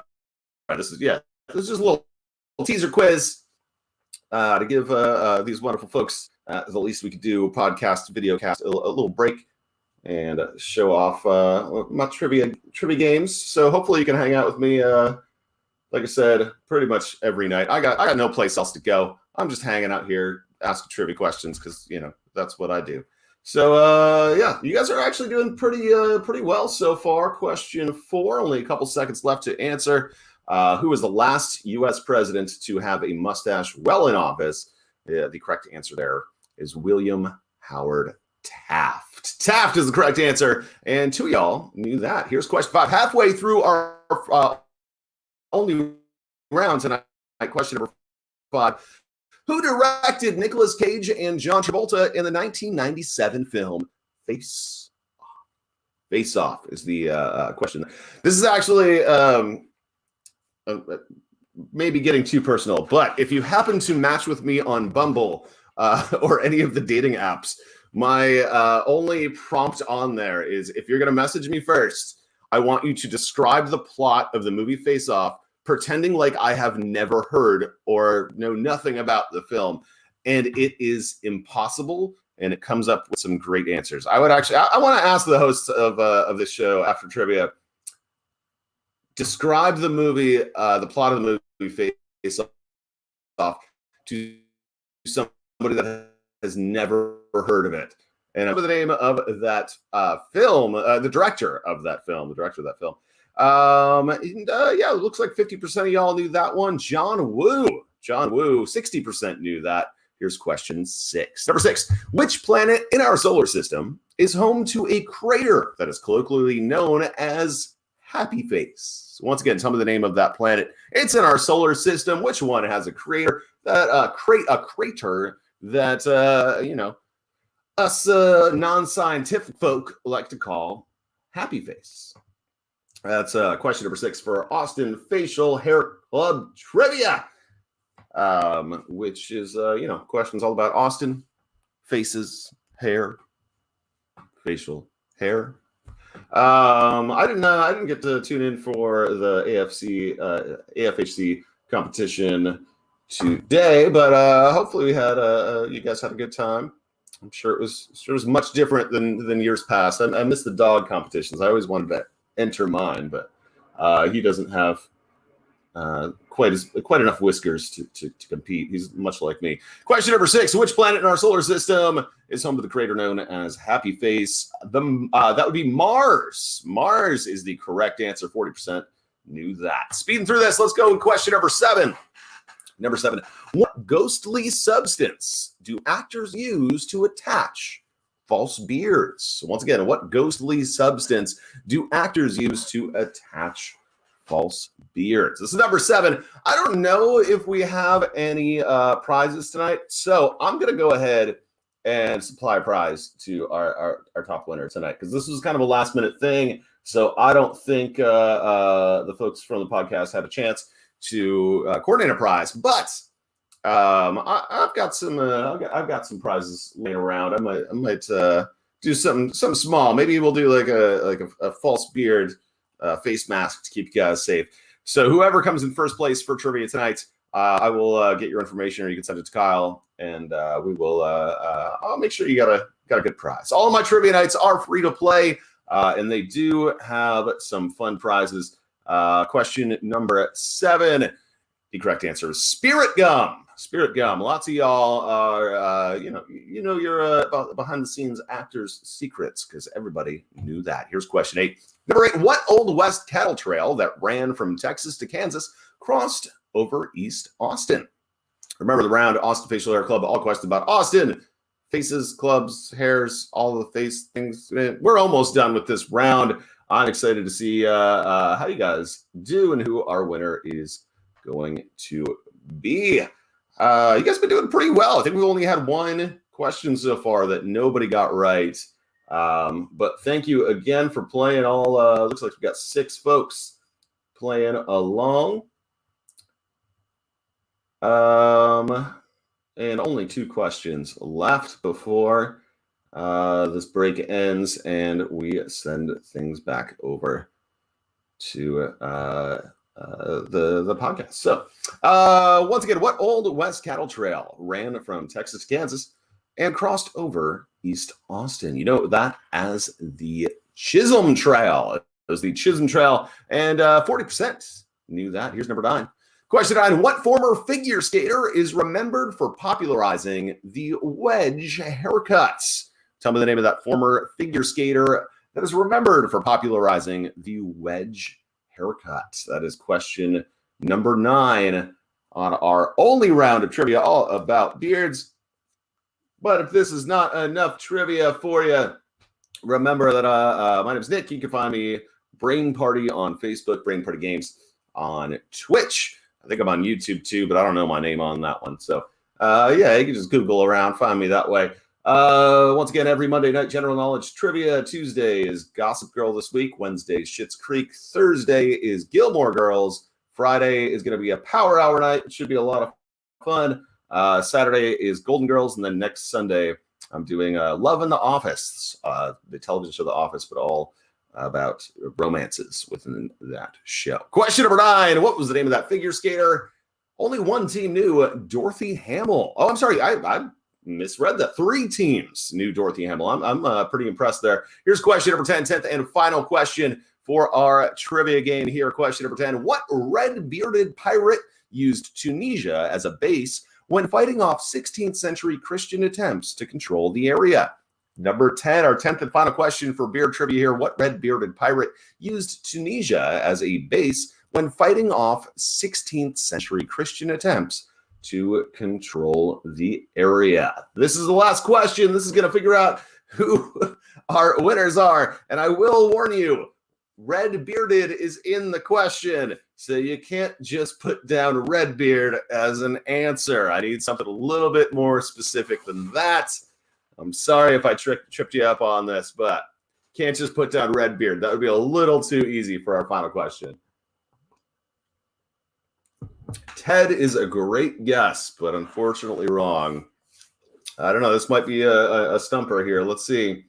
This is just a little teaser quiz to give these wonderful folks the least we could do, podcast, video cast, a little break, and show off my trivia games. So hopefully you can hang out with me, like I said, pretty much every night. I got no place else to go. I'm just hanging out here asking trivia questions because, you know, that's what I do. So, yeah, you guys are actually doing pretty well so far. Question 4, only a couple seconds left to answer. Who was the last U.S. president to have a mustache while in office? The correct answer there is William Howard Taft. Taft is the correct answer, and 2 of y'all knew that. Here's question 5. Halfway through our only round tonight, question number 5. Who directed Nicolas Cage and John Travolta in the 1997 film Face Off? Face Off is the question. This is actually maybe getting too personal, but if you happen to match with me on Bumble or any of the dating apps, my only prompt on there is, if you're going to message me first, I want you to describe the plot of the movie Face Off, pretending like I have never heard or know nothing about the film. And it is impossible, and it comes up with some great answers. I want to ask the hosts of this show after trivia, describe the movie, the plot of the movie Face Off to somebody that has never heard of it. And the name of that film, the director of that film. Yeah, it looks like 50% of y'all knew that one. John Woo, 60% knew that. Here's question 6. Number 6, which planet in our solar system is home to a crater that is colloquially known as Happy Face? Once again, tell me the name of that planet. It's in our solar system. Which one has a crater that us non-scientific folk like to call Happy Face? That's question number 6 for Austin Facial Hair Club Trivia, which is questions all about Austin faces, hair, facial hair. I didn't get to tune in for the AFHC competition today, but hopefully we had you guys had a good time. I'm sure it was much different than years past. I missed the dog competitions. I always wanted to enter mine, but he doesn't have quite enough whiskers to compete. He's much like me. Question number 6: which planet in our solar system is home to the crater known as Happy Face? That would be Mars. Mars is the correct answer. 40% knew that. Speeding through this, let's go with question number 7. Number 7: what ghostly substance do actors use to attach false beards? So once again, what ghostly substance do actors use to attach false beards? This is number 7. I don't know if we have any prizes tonight, so I'm going to go ahead and supply a prize to our top winner tonight, because this was kind of a last minute thing. So I don't think the folks from the podcast have a chance to coordinate a prize, but I've got some prizes laying around. I might do something small. Maybe we'll do like a false beard face mask to keep you guys safe. So whoever comes in first place for trivia tonight, I will get your information, or you can send it to Kyle, and we will. I'll make sure you got a good prize. All of my trivia nights are free to play, and they do have some fun prizes. Question number 7. The correct answer is spirit gum. Spirit gum. Lots of y'all are, you're behind the scenes actors' secrets, because everybody knew that. Here's question 8. Number 8: what Old West cattle trail that ran from Texas to Kansas crossed over East Austin? Remember the round, Austin Facial Hair Club, all questions about Austin. Faces, clubs, hairs, all the face things. We're almost done with this round. I'm excited to see how you guys do and who our winner is going to be. You guys have been doing pretty well. I think we've only had one question so far that nobody got right. But thank you again for playing. Looks like we've got 6 folks playing along. And only 2 questions left before this break ends, and we send things back over to the podcast. So once again, what Old West cattle trail ran from Texas to Kansas and crossed over East Austin? You know that as the Chisholm Trail. It was the Chisholm Trail, and 40% knew that. Here's number 9. Question 9: what former figure skater is remembered for popularizing the wedge haircut? Tell me the name of that former figure skater that is remembered for popularizing the wedge haircut. That is question number 9 on our only round of trivia all about beards. But if this is not enough trivia for you, remember that my name is Nick. You can find me Brain Party on Facebook, Brain Party Games on Twitch. I think I'm on YouTube too, but I don't know my name on that one. So you can just Google around, find me that way. Once again, every Monday night, general knowledge trivia. Tuesday is Gossip Girl this week. Wednesday is Schitt's Creek. Thursday is Gilmore Girls. Friday is going to be a Power Hour night. It should be a lot of fun. Saturday is Golden Girls. And then next Sunday, I'm doing Love in the Office, the television show The Office, but all about romances within that show. Question number 9. What was the name of that figure skater? Only one team knew Dorothy Hamill. Oh, I'm sorry. I misread that. 3 teams knew Dorothy Hamill. I'm pretty impressed there. Here's question number 10, 10th and final question for our trivia game here. Question number 10. What red-bearded pirate used Tunisia as a base when fighting off 16th century Christian attempts to control the area? Number 10, our 10th and final question for beard trivia here. What red-bearded pirate used Tunisia as a base when fighting off 16th century Christian attempts to control the area? This is the last question. This is going to figure out who our winners are. And I will warn you, red-bearded is in the question. So you can't just put down Redbeard as an answer. I need something a little bit more specific than that. I'm sorry if I tripped you up on this, but can't just put down Redbeard. That would be a little too easy for our final question. Ted is a great guess, but unfortunately wrong. I don't know. This might be a stumper here. Let's see.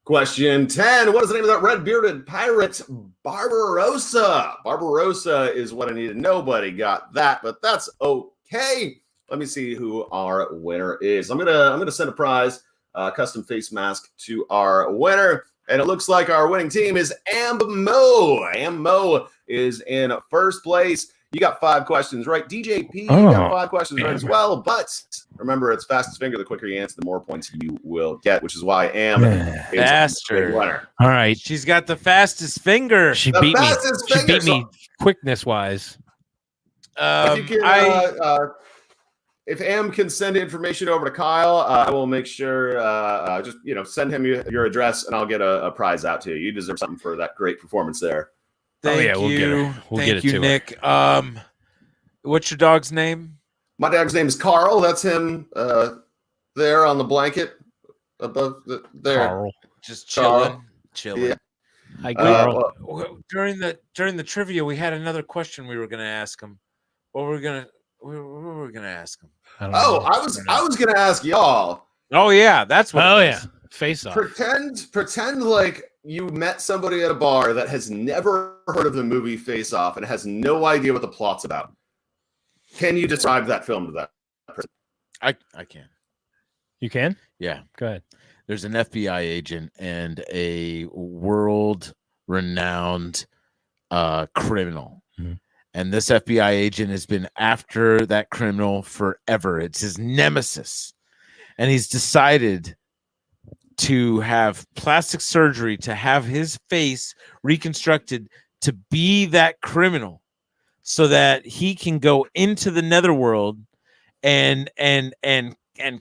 Question 10. What is the name of that red-bearded pirate? Barbarossa. Barbarossa is what I needed. Nobody got that, but that's okay. Let me see who our winner is. I'm gonna send a prize, custom face mask to our winner. And it looks like our winning team is Ammo. Ammo is in first place. You got 5 questions right. DJP, you got 5 questions right as well. But remember, it's fastest finger. The quicker you answer, the more points you will get, which is why Am is Faster. the winner. All right. She's got the fastest finger. She The beat me. fastest She finger. beat me quickness-wise. If you can, if Am can send information over to Kyle, I will make sure, just, send him your address and I'll get a prize out to you. You deserve something for that great performance there. Thank we'll you. get her. We'll get it Thank you, to her. Nick. What's your dog's name? My dog's name is Carl. That's him there on the blanket above there. Carl. Just Carl. chilling. Yeah. Hi, Carl. During the trivia, we had another question we were going to ask him. What were we going to ask him? I don't know. I was gonna ask y'all. Oh yeah, that's what. Oh it yeah, was. face off. Pretend like you met somebody at a bar that has never heard of the movie Face Off and has no idea what the plot's about. Can you describe that film to that person? I can. You can? Yeah. Go ahead. There's an FBI agent and a world-renowned criminal. Mhm. And this FBI agent has been after that criminal forever. It's his nemesis. And he's decided to have plastic surgery to have his face reconstructed to be that criminal so that he can go into the netherworld and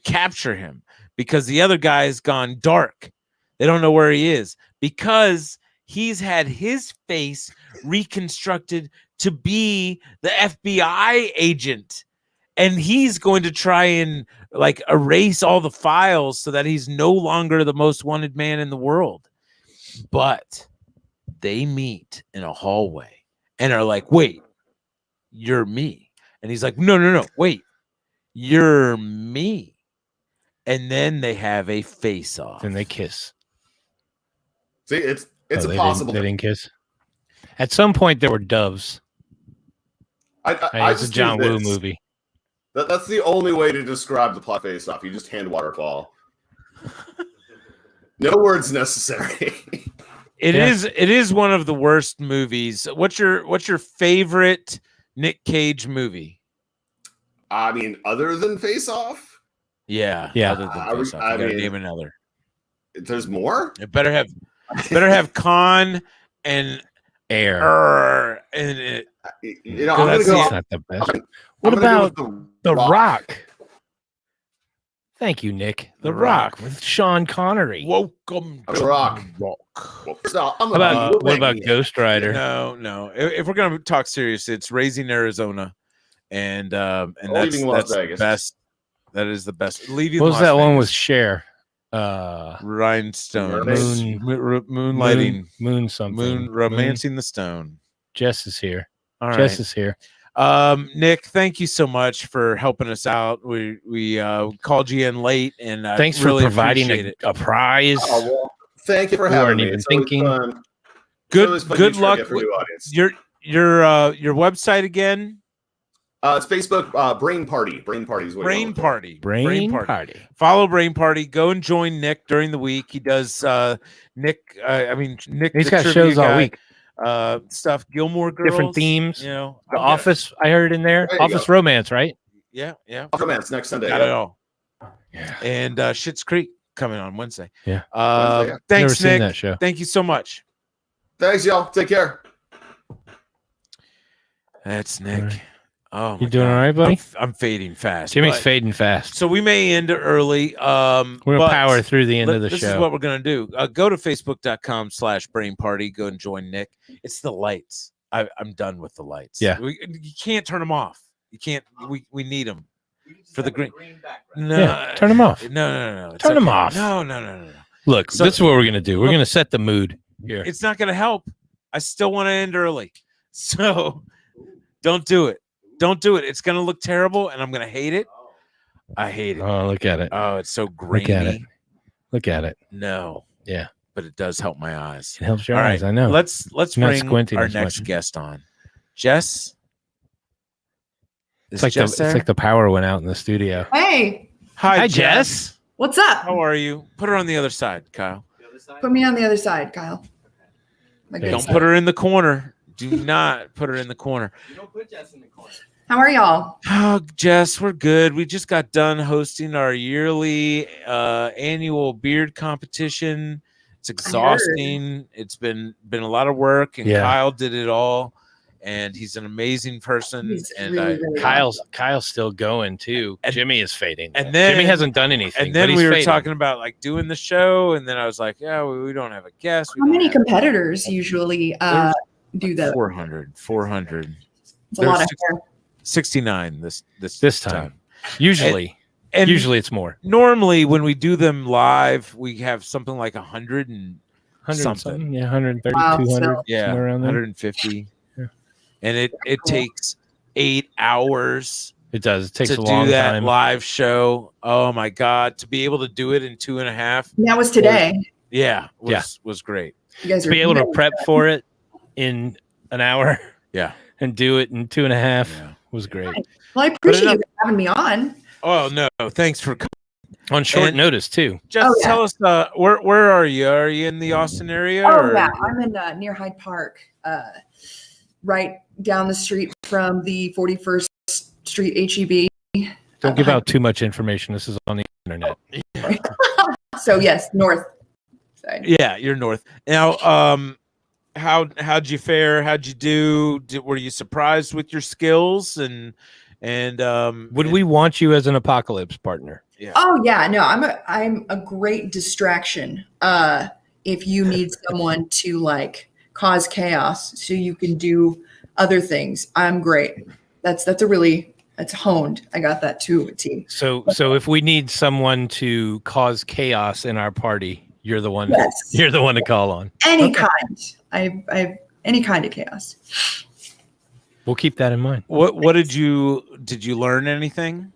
capture him, because the other guy has gone dark. They don't know where he is because he's had his face reconstructed to be the FBI agent, and he's going to try and erase all the files so that he's no longer the most wanted man in the world. But they meet in a hallway and are like, wait, you're me. And he's like, no, wait, you're me. And then they have a face off. And they kiss. See, it's impossible. They didn't kiss. At some point, there were doves. It's a John Woo movie. That's the only way to describe the plot Face Off. You just hand waterfall. No words necessary. It is one of the worst movies. What's your favorite Nick Cage movie? I mean, other than Face Off? Yeah. Other than Face Off. You gotta name another. There's more? It better have Con and Air. And it. I'm gonna go. That's not the best. What about The Rock? Thank you, Nick. The Rock with Sean Connery. Welcome to The Rock. What about Ghost Rider? No. If we're gonna talk serious, it's Raising Arizona, and that's the best. That is the best. Leaving. What was Las that Vegas. one with Cher? Rhinestone. Moonlighting. Moon something. Romancing the Stone. Jess is here. All right. Jess is here. Nick, thank you so much for helping us out. We called you in late, and thanks for really providing a prize. Oh, well, thank you for having me. Even It's always thinking. fun. Good luck for new audience. your website again. It's Facebook. Brain Party. Brain Party is what Brain Party. Brain Party. Follow Brain Party. Go and join Nick during the week. He does Nick. He's got shows all week. Stuff. Gilmore Girls. Different themes. The Office. I heard in there. Office Romance, right? Yeah. Romance next Sunday. Got it all. Yeah. And Schitt's Creek coming on Wednesday. Yeah. Thanks, Never Nick. seen that show. Thank you so much. Thanks, y'all. Take care. That's Nick. Right. Oh, you doing all right, buddy? I'm fading fast. Jimmy's fading fast. So we may end early. We're gonna power through the end of the show. This is what we're gonna do. Go to facebook.com/brain party. Go and join Nick. It's the lights. I'm done with the lights. Yeah. You can't turn them off. You can't. We need them for the green. No, yeah, turn them off. No. Turn them off. No. Look, this is what we're gonna do. We're gonna set the mood here. It's not gonna help. I still want to end early. So don't do it. Don't do it. It's going to look terrible, and I'm going to hate it. I hate it. Oh, look at it. Oh, it's so grainy. Look at it. No. Yeah. But it does help my eyes. It helps your eyes, I know. Let's bring our next guest on. Jess? It's like the power went out in the studio. Hey. Hi, Jess. What's up? How are you? Put her on the other side, Kyle. Put me on the other side, Kyle. My good Don't side. put her in the corner. Do not put her in the corner. You don't put Jess in the corner. How are y'all? Oh, Jess, we're good. We just got done hosting our yearly annual beard competition. It's exhausting. It's been a lot of work, and Kyle did it all. And he's an amazing person. He's and really, really Kyle's still going too. And- Jimmy is fading. and then- Jimmy hasn't done anything. And then but we he's were fading. talking about like doing the show, and then I was like, yeah, we don't have a guest. We How don't many have- competitors usually do that? 400. It's a lot of hair. 69 this time. Usually. And Usually it's more. normally when we do them live, we have something like 100 and 100 something. Yeah, 130, Wow, 200. Yeah, somewhere around there. 150. Yeah. And it takes 8 hours It does. It takes to a long do that time. live show. Oh my God. To be able to do it in 2.5. That was today. Was great. You guys To are be able to prep for it in an hour Yeah. and do it in 2.5 Yeah. was great. Well, I appreciate you having me on. Oh no, thanks for coming. On short And- notice too. Just Oh, yeah. tell us where are you? Are you in the Austin area? Oh or? yeah, I'm in near Hyde Park, right down the street from the 41st Street HEB. Don't give out too much information. This is on the internet. So yes, north side. Yeah, you're north. Now, how'd you fare? How'd you do? Were you surprised with your skills? And Would we want you as an apocalypse partner? Yeah. Oh yeah, no, I'm a great distraction. If you need someone to like cause chaos so you can do other things, I'm great. That's honed. I got that too, T. So if we need someone to cause chaos in our party, you're the one. Yes. You're the one to call on. Any kind. I've any kind of chaos. We'll keep that in mind. What did you learn anything?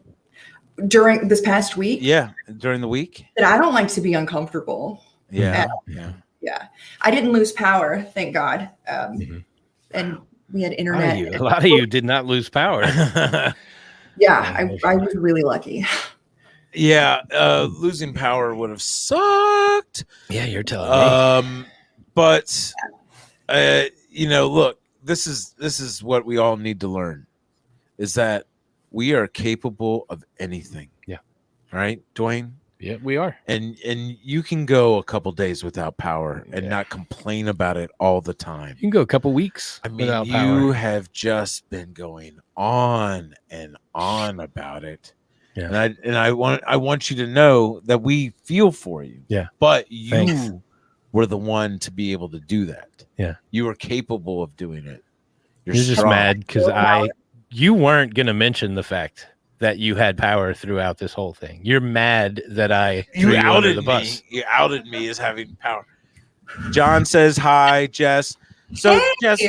During this past week, Yeah, during the week. that I don't like to be uncomfortable. Yeah, Yeah. Yeah. I didn't lose power, thank God. And we had internet. A lot of you did not lose power. Yeah, I was really lucky. Yeah, losing power would have sucked. Yeah, you're telling me. But look, this is what we all need to learn, is that we are capable of anything. Yeah. Right, Dwayne? Yeah, we are. And you can go a couple days without power and not complain about it all the time. You can go a couple weeks without you power. have just been going on and on about it. Yeah. And I want you to know that we feel for you. Yeah. But you Thanks. were the one to be able to do that. Yeah. You were capable of doing it. You're just strong. mad because you weren't going to mention the fact that you had power throughout this whole thing. You're mad that I threw you under the bus. You outed me as having power. John says hi, Jess. So Hey. Jess,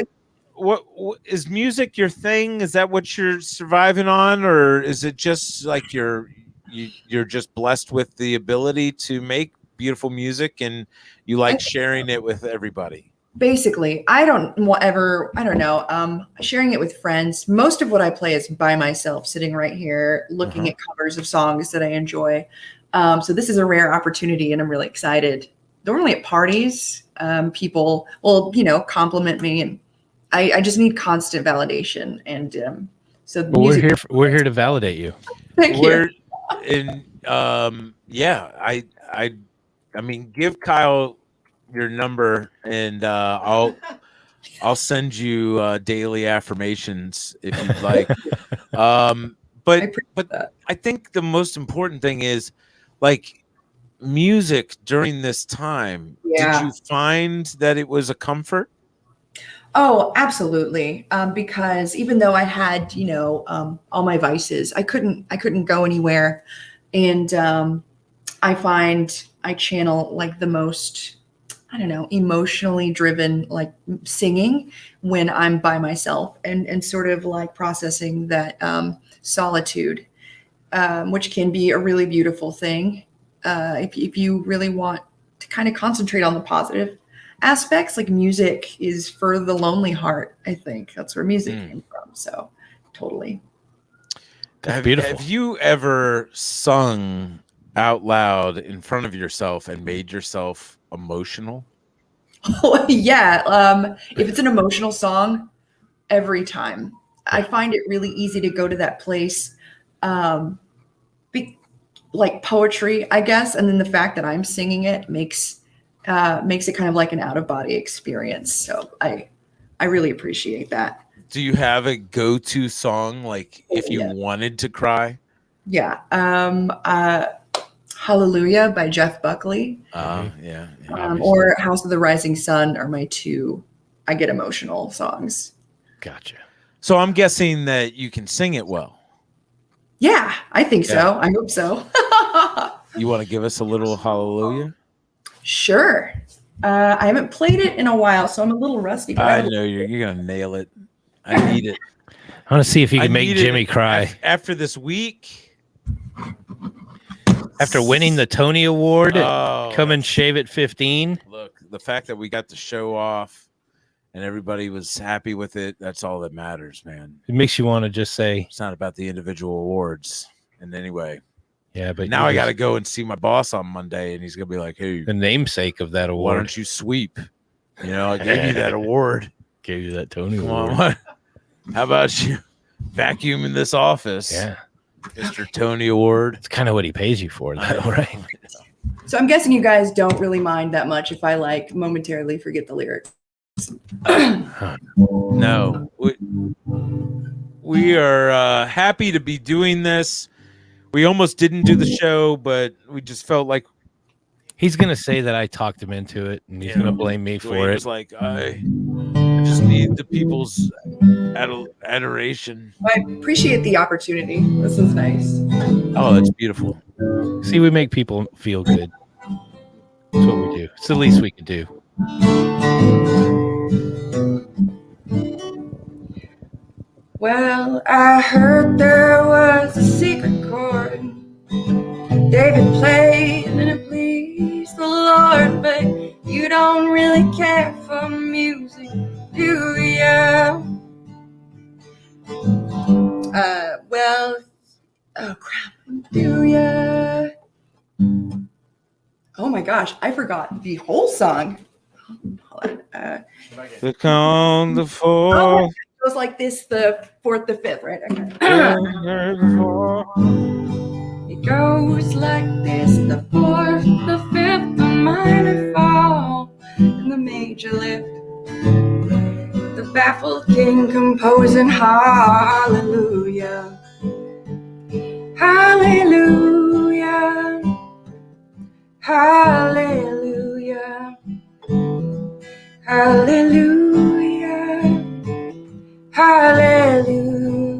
what is music your thing? Is that what you're surviving on, or is it just like you're just blessed with the ability to make beautiful music and you like sharing it with everybody? Basically, I don't know. Sharing it with friends. Most of what I play is by myself, sitting right here, looking at covers of songs that I enjoy. So this is a rare opportunity, and I'm really excited. Normally at parties, people will, compliment me, and I just need constant validation. And so Well, we're here to validate you. Thank you. I mean, give Kyle your number, and I'll send you daily affirmations if you'd like. But I think the most important thing is like music during this time. Yeah. Did you find that it was a comfort? Oh, absolutely. Because even though I had, all my vices, I couldn't go anywhere. And I find I channel like the most, emotionally driven, like singing when I'm by myself and sort of like processing that solitude, which can be a really beautiful thing. If you really want to kind of concentrate on the positive aspects, like music is for the lonely heart. I think that's where music came from. So totally. That's beautiful. Have you ever sung out loud in front of yourself and made yourself emotional? Oh, yeah. If it's an emotional song, every time. I find it really easy to go to that place, like poetry, I guess. And then the fact that I'm singing it makes it kind of like an out-of-body experience. So I really appreciate that. Do you have a go-to song, like if you wanted to cry? Yeah. Hallelujah by Jeff Buckley. Yeah. Or House of the Rising Sun are my two I get emotional songs. Gotcha. So I'm guessing that you can sing it well. Yeah, I think so. I hope so. You want to give us a little hallelujah? Sure. I haven't played it in a while, so I'm a little rusty. But I know you're gonna nail it. I need it. I want to see if you can make Jimmy cry. After this week, after winning the Tony Award, Come and Shave at 15. Look, the fact that we got to show off and everybody was happy with it, that's all that matters, man. It makes you want to just say, it's not about the individual awards in any way. Yeah, but now I got to go and see my boss on Monday, and he's gonna be like, "Hey, the namesake of that award, why don't you sweep? You know, I gave you that award, gave you that Tony Award. How about you vacuum in this office? Yeah, Mr. Tony Award. It's kind of what he pays you for, though, right? So I'm guessing you guys don't really mind that much if I like momentarily forget the lyrics. No, we are happy to be doing this. We almost didn't do the show, but we just felt like he's gonna say that I talked him into it, and he's gonna blame me for it. It's like I just need the people's adoration. I appreciate the opportunity. This is nice. Oh, that's beautiful. See, we make people feel good. That's what we do. It's the least we can do. Well, I heard there was a secret chord David played and it pleased the Lord, but you don't really care for music, do ya? Well, oh crap, do ya? Oh my gosh, I forgot the whole song. Hold on. Look on the four. Oh, it goes like this, the fourth, the fifth, right? Okay. It goes like this, the fourth, the fifth, the minor fall, and the major lift. The baffled king composing hallelujah. Hallelujah. Hallelujah. Hallelujah. Hallelujah.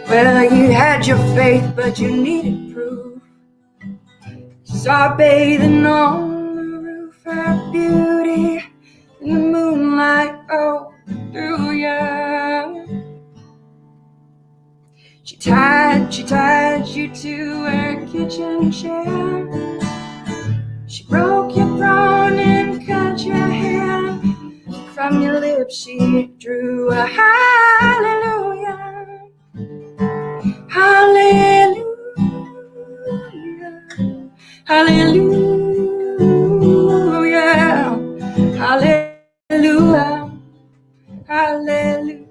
Well, you had your faith, but you needed proof. Saw bathing on the roof, her beauty in the moonlight, oh, through ya. She tied you to her kitchen chair. She broke your throne and cut your hair. From your lips she drew a hallelujah. Hallelujah. Hallelujah. Hallelujah. Hallelujah.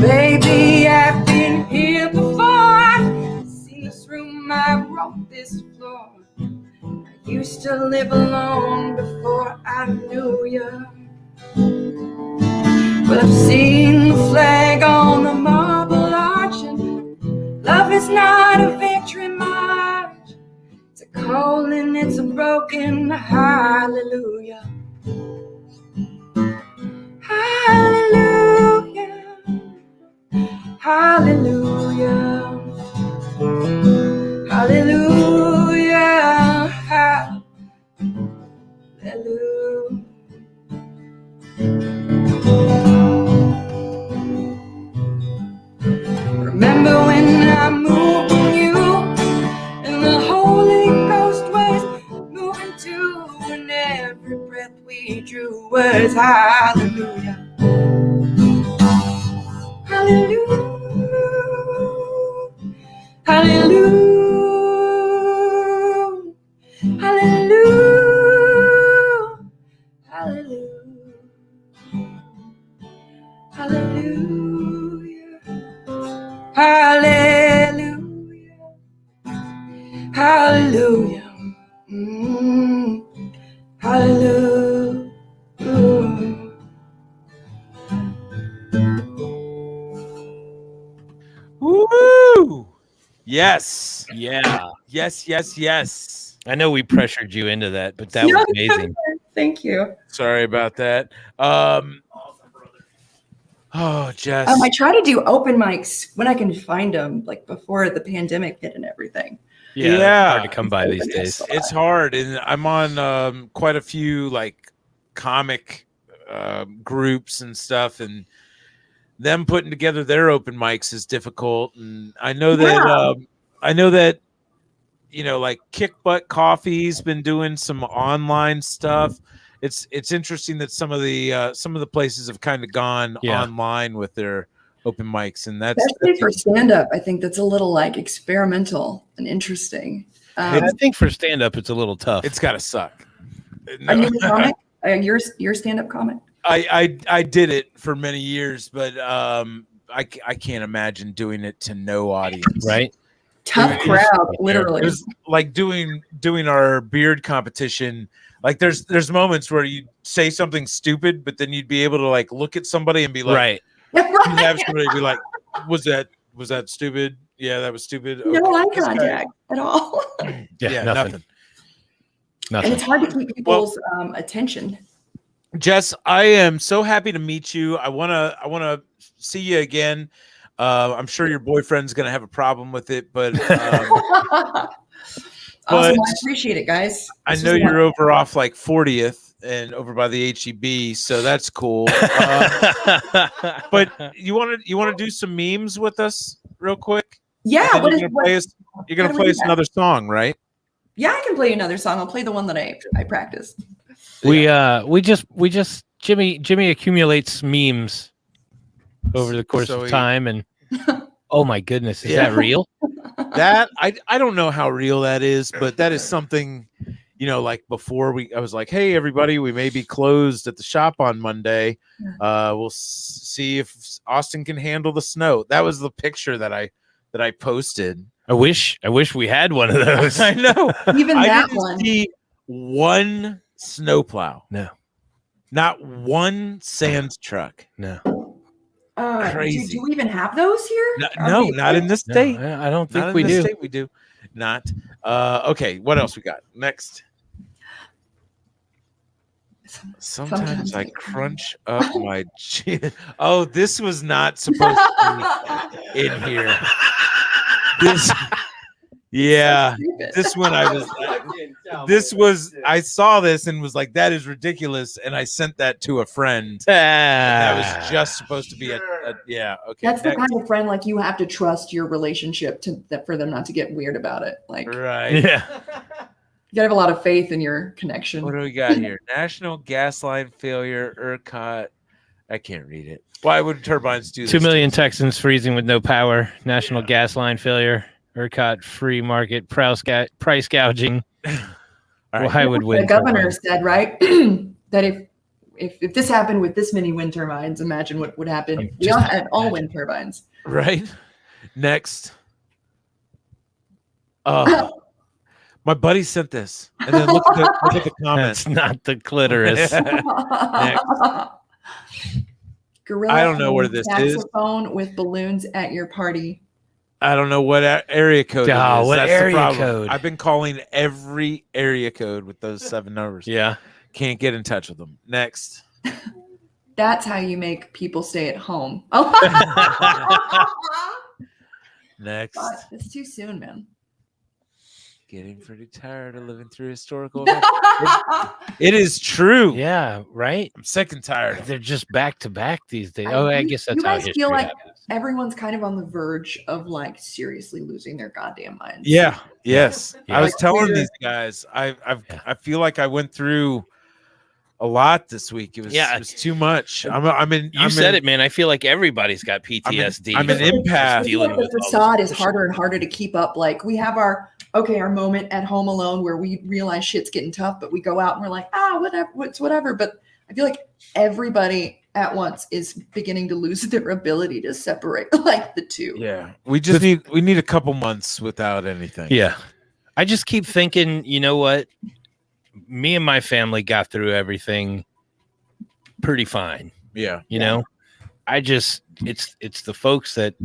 Baby, I've been here before. I've seen this room, I wrote this floor. I used to live alone before I knew you. But I've seen the flag on the marble arch, and love is not a victory march. It's a calling, it's a broken hallelujah. Hallelujah. Hallelujah. Hallelujah. Hallelujah. Remember when I moved in you, and the Holy Ghost was moving too, and every breath we drew was hallelujah. Hallelujah. Hallelujah. Hallelujah. Hallelujah. Hallelujah. Hallelujah. Hallelujah. Woo! Yes. Yeah. Yes. I know we pressured you into that, but that was amazing. Thank you. Sorry about that. Oh, Jess. I try to do open mics when I can find them, like before the pandemic hit and everything. Yeah. Hard to come by these days. It's hard, and I'm on quite a few like comic groups and stuff, and them putting together their open mics is difficult. And I know that like Kick Butt Coffee's been doing some online stuff. It's interesting that some of the places have kind of gone online with their open mics, and especially for stand-up. I think that's a little like experimental and interesting. I think for stand-up, it's a little tough. It's got to suck. Are you a comic? You're a stand-up comic? I did it for many years, but I can't imagine doing it to no audience. Right? Tough crowd, literally. It was like doing our beard competition. Like there's moments where you say something stupid, but then you'd be able to like look at somebody and be like, right. You'd have somebody be like, was that stupid? Yeah, that was stupid. Okay, no eye contact at all. yeah, nothing. And it's hard to keep people's attention. Jess, I am so happy to meet you. I wanna see you again. I'm sure your boyfriend's gonna have a problem with it, but awesome. I appreciate it, guys. I know you're over off like 40th and over by the HEB, so that's cool. But you want to do some memes with us real quick? Yeah. You're gonna play us another song, right? Yeah, I can play another song. I'll play the one that I practiced. We just Jimmy accumulates memes over the course of time, and oh my goodness, is that real? That I don't know how real that is, but that is something, like before I was like, hey everybody, we may be closed at the shop on Monday. We'll see if Austin can handle the snow. That was the picture that I posted. I wish we had one of those. I know. Even I that didn't one. see one snowplow. No. Not one sand truck. No. Crazy. Do we even have those here? No, not in this state. No, I don't think Not we in this do. state we do. Not. Okay, what else we got? Next. Sometimes I crunch up my chin. Oh, this was not supposed to be in here. I saw this and was like, that is ridiculous, and I sent that to a friend. That was just supposed to be okay. That's the kind of friend like you have to trust your relationship for them not to get weird about it. Like, right? Yeah. You gotta have a lot of faith in your connection. What do we got here? National gas line failure, ERCOT. I can't read it. Why would turbines do this? 2 million Texans freezing with no power. National gas line failure. ERCOT free market price gouging. Why would wind the governor turbines? said, right, that if this happened with this many wind turbines, imagine what would happen if we all had all wind turbines. Right. Next. My buddy sent this, and then look at the comments. That's not the clitoris. Next. Gorilla I don't know where this is. Saxophone with balloons at your party. I don't know what area code it is. What That's area the problem. code? I've been calling every area code with those 7 numbers. Yeah. Can't get in touch with them. Next. That's how you make people stay at home. Next. God, it's too soon, man. Getting pretty tired of living through historical events. It is true. Yeah, right? I'm sick and tired. They're just back to back these days. I guess that's you how guys history feel like happens. everyone's kind of on the verge of like seriously losing their goddamn minds. Yeah. Yes. Yeah. I was Like, telling we're- these guys, I feel like I went through a lot this week. It was too much. You said it, man. I feel like everybody's got PTSD. I'm an empath. Dealing with the facade is harder and harder to keep up. Like we have our moment at home alone where we realize shit's getting tough, but we go out and we're like, whatever. But I feel like everybody at once is beginning to lose their ability to separate like the two. Yeah. We need a couple months without anything. Yeah. I just keep thinking, you know what? Me and my family got through everything pretty fine. Yeah. You know, it's the folks that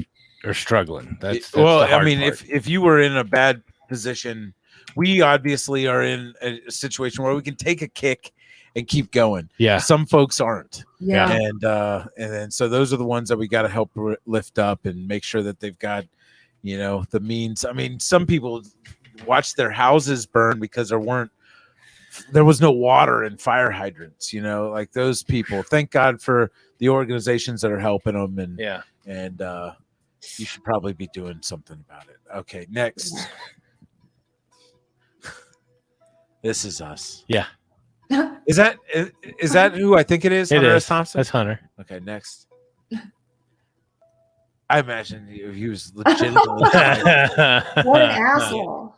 are struggling. That's the hard part. if you were in a bad position, we obviously are in a situation where we can take a kick and keep going. Yeah. Some folks aren't. Yeah. And then so those are the ones that we got to help lift up and make sure that they've got, the means. I mean, some people watched their houses burn because there was no water and fire hydrants, like those people. Thank God for the organizations that are helping them. And you should probably be doing something about it. Okay, next. This is us. Yeah. Is that who I think it is? Hunter S. Thompson? That's Hunter. Okay, next. I imagine he was legitimately What an asshole.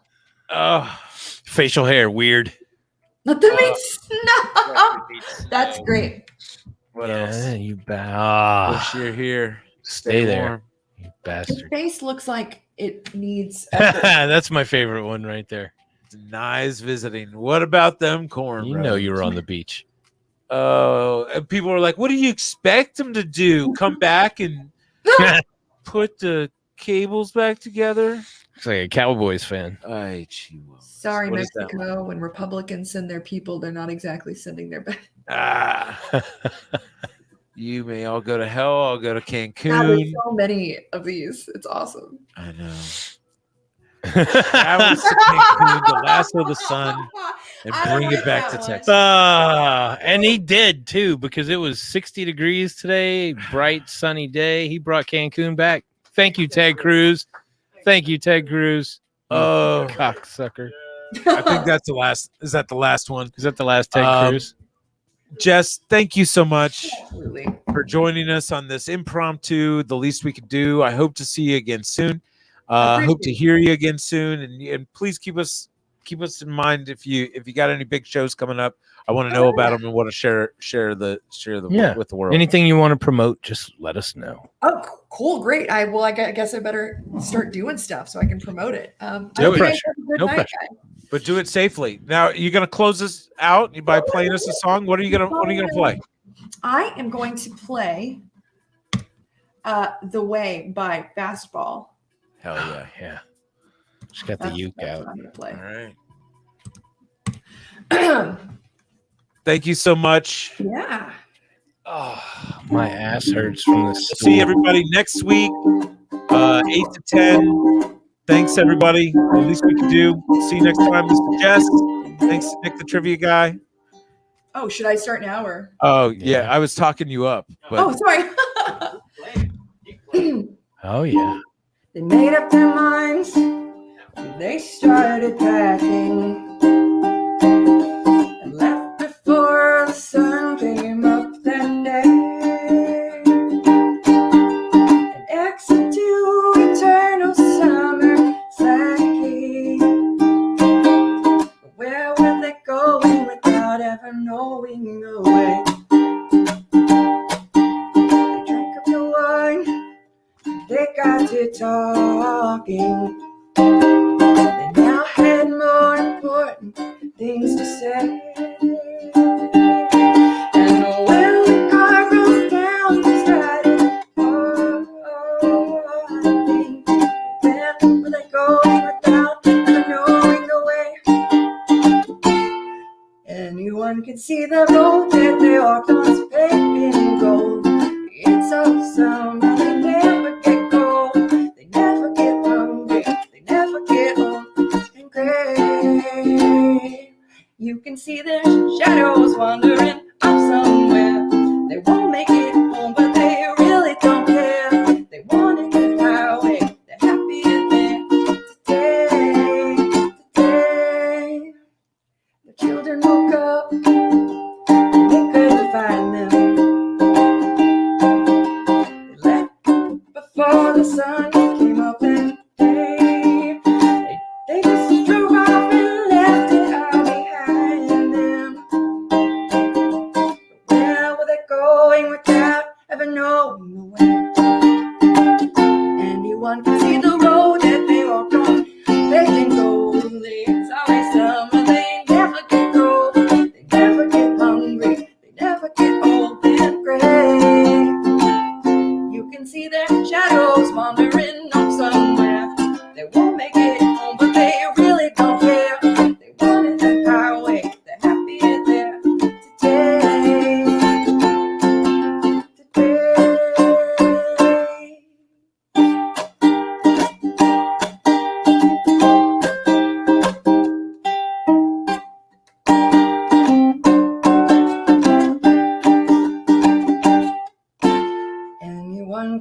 Oh, facial hair, weird. Let them eat snuff. That's great. What else? You Wish you're here. Stay there, warm. you bastard. Your face looks like it needs effort. That's my favorite one right there. Nice visiting. What about them corn? You know you were on the beach. Oh, and people were like, "What do you expect them to do? Come back and put the cables back together?" It's like a Cowboys fan. Sorry, Mexico. When Republicans send their people, they're not exactly sending their best. You may all go to hell. I'll go to Cancun. God, there's so many of these. It's awesome. I know. I was to Cancun, the last of the sun, and bring it back to Texas. And he did too, because it was 60 degrees today, bright sunny day. He brought Cancun back. Thank you, Ted Cruz. Thank you, Ted Cruz. Oh, cocksucker. I think that's the last. Is that the last one? Is that the last Ted Cruz? Jess, thank you so much Absolutely. for joining us on this impromptu, the least we could do. I hope to see you again soon. Hope to hear you again soon, and please keep us in mind if you got any big shows coming up. I want to know about them and want to share the with the world. Anything you want to promote, just let us know. Oh, cool, great. I guess I better start doing stuff so I can promote it. No pressure. But do it safely. Now, you're gonna close this out by playing us a song. What are you gonna play? I am going to play "The Way" by Fastball. Hell yeah. She's got the uke out. What I'm gonna play. All right. Thank you so much. Yeah. Oh, my ass hurts from this. See everybody next week, 8 to 10. Thanks, everybody. The least we can do. See you next time, Mr. Jess. Thanks, Nick, the trivia guy. Oh, should I start now or? Oh, yeah. I was talking you up. But... Oh, sorry. Oh, yeah. They made up their minds. They started packing. And left before the sun came up that day. An exit to eternal summer slacking. But where were they going without ever knowing the way? They drank up the wine. They got to talking. They now had more important things to say. And when the car broke down, they started walking. Where were they going without ever knowing the way? Anyone can see the road that they walked on is paved in gold. It's all sound, but they never get cold. They never get hungry. They never get old and gray. You can see their shadows wandering off somewhere. They won't make it home, but they really don't care. They want to get highway. They're happy today. The children woke up.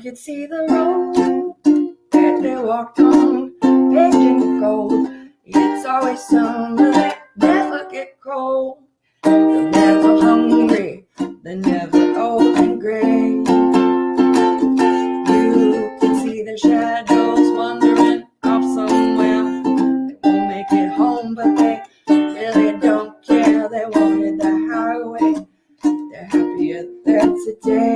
could see the road that they walked on, paved in gold. It's always summer, they never get cold. They're never hungry, they're never old and gray. You can see their shadows wandering off somewhere. They won't make it home, but they really don't care. They wanted the highway, they're happier there today.